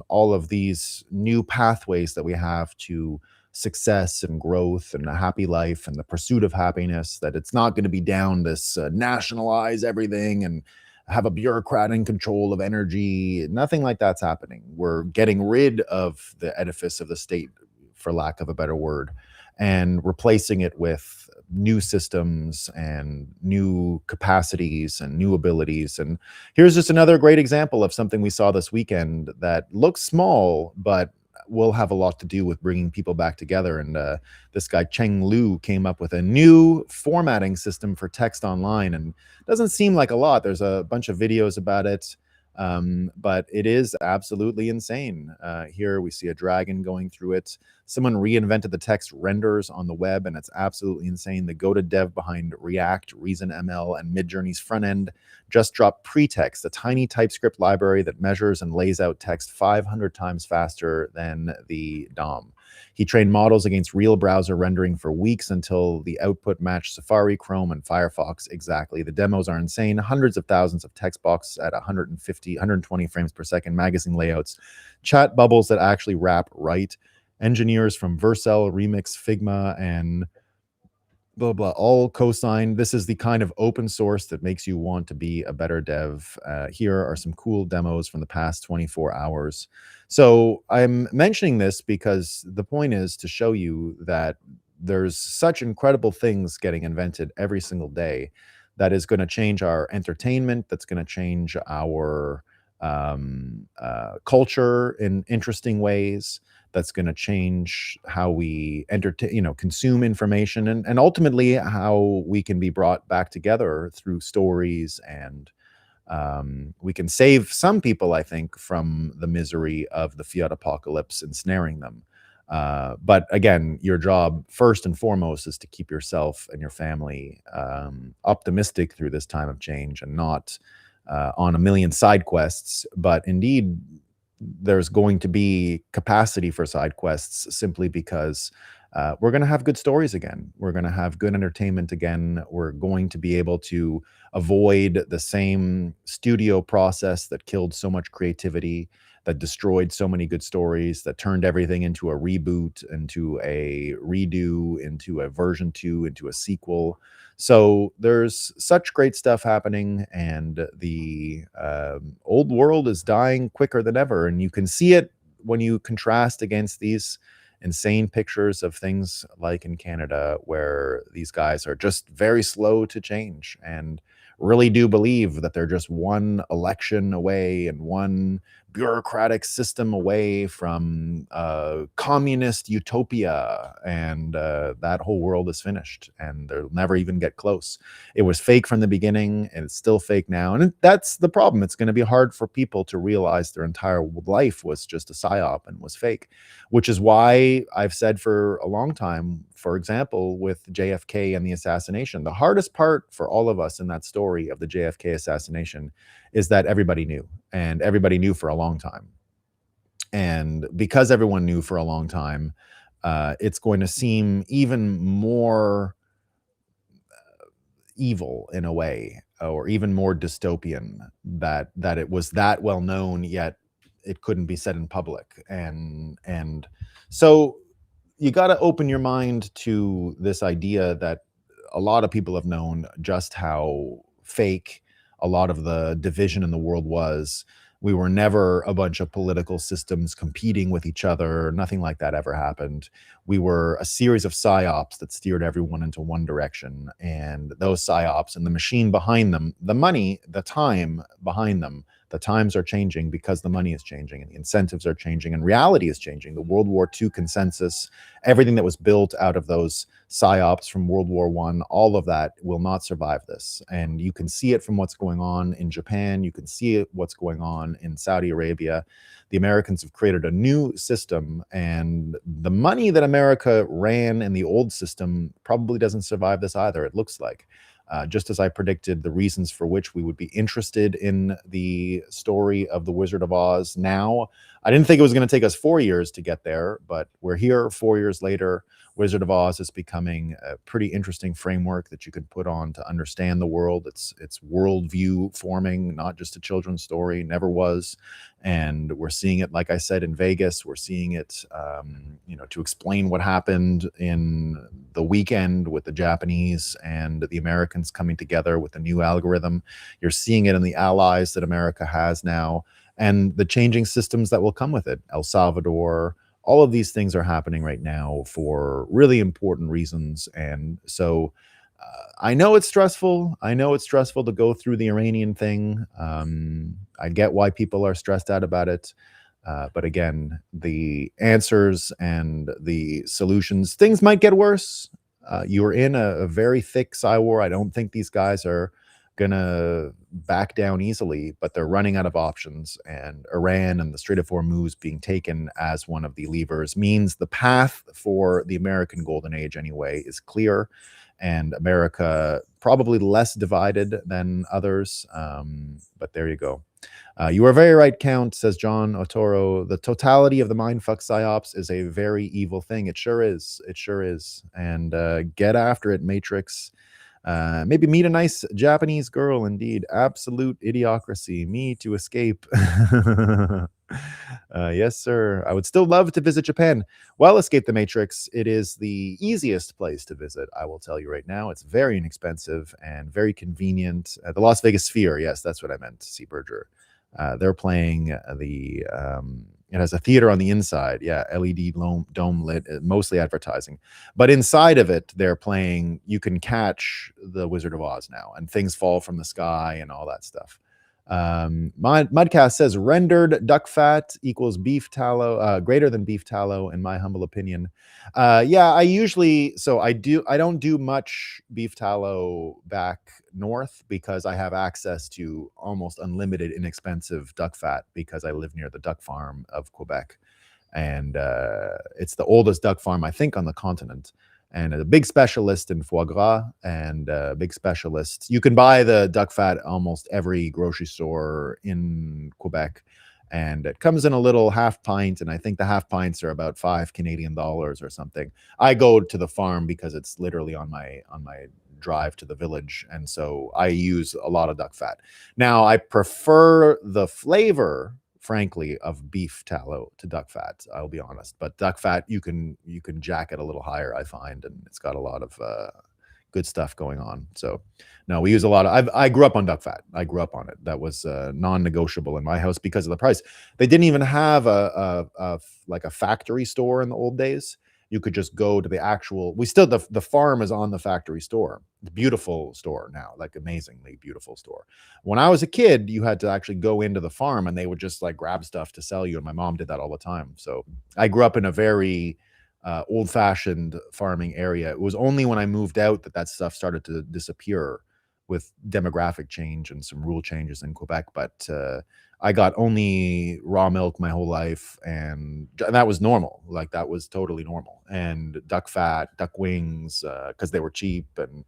all of these new pathways that we have to success and growth and a happy life and the pursuit of happiness, that it's not going to be down this nationalize everything and have a bureaucrat in control of energy. Nothing like that's happening. We're getting rid of the edifice of the state, for lack of a better word, and replacing it with new systems and new capacities and new abilities. And here's just another great example of something we saw this weekend that looks small, but will have a lot to do with bringing people back together. And this guy Cheng Lu came up with a new formatting system for text online, and it doesn't seem like a lot. There's a bunch of videos about it, but it is absolutely insane. Here we see a dragon going through it. Someone reinvented the text renders on the web, and it's absolutely insane. The Go-to dev behind React, Reason ML, and Midjourney's front end just dropped Pretext, a tiny TypeScript library that measures and lays out text 500 times faster than the DOM. He trained models against real browser rendering for weeks until the output matched Safari, Chrome, and Firefox exactly. The demos are insane. Hundreds of thousands of text boxes at 120 frames per second, magazine layouts, chat bubbles that actually wrap right. Engineers from Vercel, Remix, Figma, and blah, blah, all co-signed. This is the kind of open source that makes you want to be a better dev. Here are some cool demos from the past 24 hours. So I'm mentioning this because the point is to show you that there's such incredible things getting invented every single day that is going to change our entertainment, that's going to change our culture in interesting ways, that's going to change how we entertain, consume information, and ultimately how we can be brought back together through stories. And we can save some people, I think, from the misery of the fiat apocalypse ensnaring them. But again, your job first and foremost is to keep yourself and your family optimistic through this time of change, and not on a million side quests, but indeed there's going to be capacity for side quests simply because we're going to have good stories again. We're going to have good entertainment again. We're going to be able to avoid the same studio process that killed so much creativity, that destroyed so many good stories, that turned everything into a reboot, into a redo, into a version 2, into a sequel. So there's such great stuff happening, and the old world is dying quicker than ever. And you can see it when you contrast against these insane pictures of things like in Canada, where these guys are just very slow to change and really do believe that they're just one election away and one bureaucratic system away from communist utopia, and that whole world is finished and they'll never even get close. It was fake from the beginning, and it's still fake now, and that's the problem. It's going to be hard for people to realize their entire life was just a psyop and was fake, which is why I've said for a long time, for example, with JFK and the assassination, the hardest part for all of us in that story of the JFK assassination is that everybody knew, and everybody knew for a long time. And because everyone knew for a long time, it's going to seem even more evil in a way, or even more dystopian, that it was that well known, yet it couldn't be said in public. And so you got to open your mind to this idea that a lot of people have known just how fake a lot of the division in the world was. We were never a bunch of political systems competing with each other. Nothing like that ever happened. We were a series of psyops that steered everyone into one direction. And those psyops and the machine behind them, the money, the time behind them, the times are changing because the money is changing and the incentives are changing and reality is changing. The World War II consensus, everything that was built out of those psyops from World War I, all of that will not survive this. And you can see it from what's going on in Japan. You can see it, what's going on in Saudi Arabia. The Americans have created a new system, and the money that America ran in the old system probably doesn't survive this either, it looks like. Just as I predicted the reasons for which we would be interested in the story of The Wizard of Oz now. I didn't think it was going to take us 4 years to get there, but we're here 4 years later. Wizard of Oz is becoming a pretty interesting framework that you can put on to understand the world. It's worldview forming, not just a children's story, never was. And we're seeing it, like I said, in Vegas. We're seeing it, to explain what happened in the weekend with the Japanese and the Americans coming together with a new algorithm. You're seeing it in the allies that America has now and the changing systems that will come with it. El Salvador, all of these things are happening right now for really important reasons. And so I know it's stressful. I know it's stressful to go through the Iranian thing. I get why people are stressed out about it. But again, the answers and the solutions, things might get worse. You're in a very thick Psy war. I don't think these guys are going to back down easily, but they're running out of options. And Iran and the Strait of Hormuz being taken as one of the levers means the path for the American golden age anyway is clear. And America probably less divided than others. But there you go. You are very right, Count, says John Otoro. The totality of the mindfuck psyops is a very evil thing. It sure is. It sure is. And get after it, Matrix. Maybe meet a nice Japanese girl, indeed. Absolute idiocracy. Me to escape. Yes, sir. I would still love to visit Japan. Well, Escape the Matrix. It is the easiest place to visit, I will tell you right now. It's very inexpensive and very convenient. The Las Vegas Sphere. Yes, that's what I meant, C. Berger. They're playing it has a theater on the inside. Yeah, LED dome lit, mostly advertising. But inside of it, they're playing, you can catch the Wizard of Oz now, and things fall from the sky and all that stuff. Mudcast says rendered duck fat equals beef tallow, greater than beef tallow, in my humble opinion. Yeah, I don't do much beef tallow back north because I have access to almost unlimited inexpensive duck fat because I live near the duck farm of Quebec. And it's the oldest duck farm, I think, on the continent. And a big specialist in foie gras and big specialists. You can buy the duck fat almost every grocery store in Quebec. And it comes in a little half pint. And I think the half pints are about $5 Canadian or something. I go to the farm because it's literally on my drive to the village. And so I use a lot of duck fat. Now, I prefer the flavor, frankly, of beef tallow to duck fat, I'll be honest. But duck fat, you can jack it a little higher, I find, and it's got a lot of good stuff going on. So no, we use a lot of, I grew up on duck fat. I grew up on it. That was non-negotiable in my house because of the price. They didn't even have like a factory store in the old days. You could just go to the actual, the farm is on the factory store. It's a beautiful store now, like amazingly beautiful store. When I was a kid, you had to actually go into the farm and they would just like grab stuff to sell you. And my mom did that all the time. So I grew up in a very old-fashioned farming area. It was only when I moved out that stuff started to disappear with demographic change and some rule changes in Quebec. But I got only raw milk my whole life, and that was normal. Like that was totally normal. And duck fat, duck wings, because they were cheap, and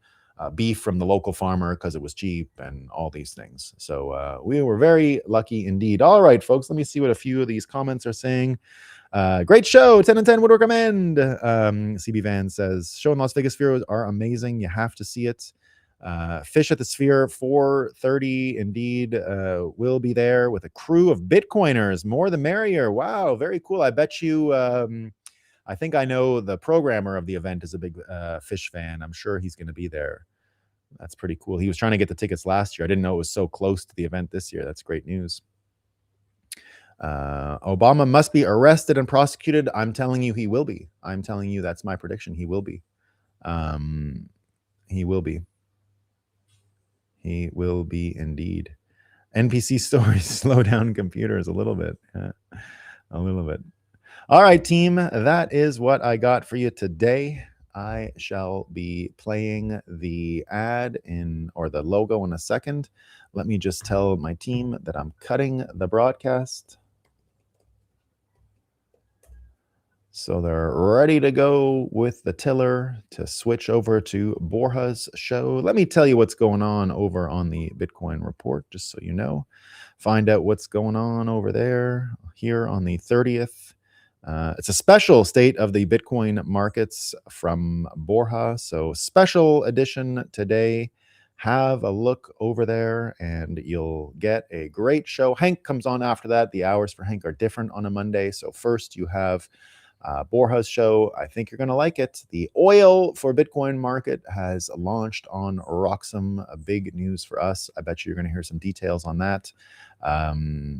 beef from the local farmer because it was cheap, and all these things. So we were very lucky indeed. All right, folks, let me see what a few of these comments are saying. Great show, 10 and 10 would recommend. CB Van says, show in Las Vegas Sphere are amazing. You have to see it. Fish at the Sphere 4:30 indeed will be there with a crew of Bitcoiners. More the merrier. Wow, very cool. I bet you I think I know the programmer of the event is a big Fish fan. I'm sure he's going to be there. That's pretty cool. He was trying to get the tickets last year. I didn't know it was so close to the event this year. That's great news. Obama must be arrested and prosecuted. I'm telling you he will be. I'm telling you that's my prediction. He will be. He will be. He will be indeed. NPC stories slow down computers a little bit. A little bit. All right, team. That is what I got for you today. I shall be playing the ad or the logo in a second. Let me just tell my team that I'm cutting the broadcast. So they're ready to go with the tiller to switch over to Borja's show. Let me tell you what's going on over on the Bitcoin Report, just so you know. Find out what's going on over there here on the 30th. It's a special state of the Bitcoin markets from Borja. So special edition today. Have a look over there and you'll get a great show. Hank comes on after that. The hours for Hank are different on a Monday. So first you have Borja's show. I think you're going to like it. The oil for Bitcoin market has launched on Roxum. Big news for us. I bet you're going to hear some details on that.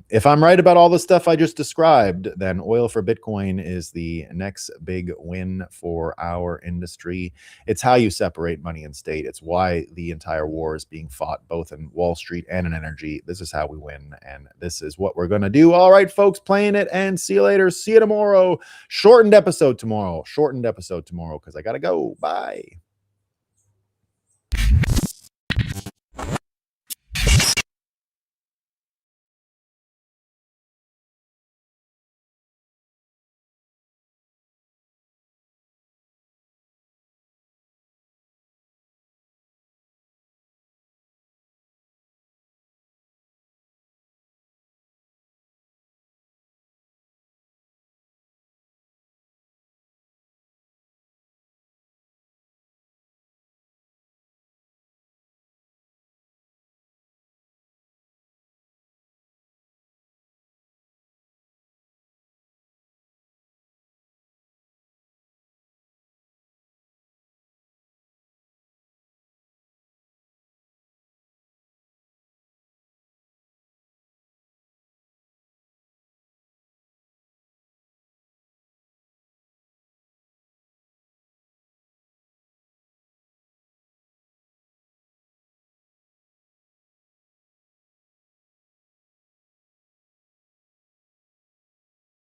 If I'm right about all the stuff I just described, then oil for Bitcoin is the next big win for our industry. It's how you separate money and state. It's why the entire war is being fought both in Wall Street and in energy. This is how we win, and this is what we're going to do. All right, folks, playing it, and see you later. See you tomorrow. Shortened episode tomorrow because I got to go. Bye.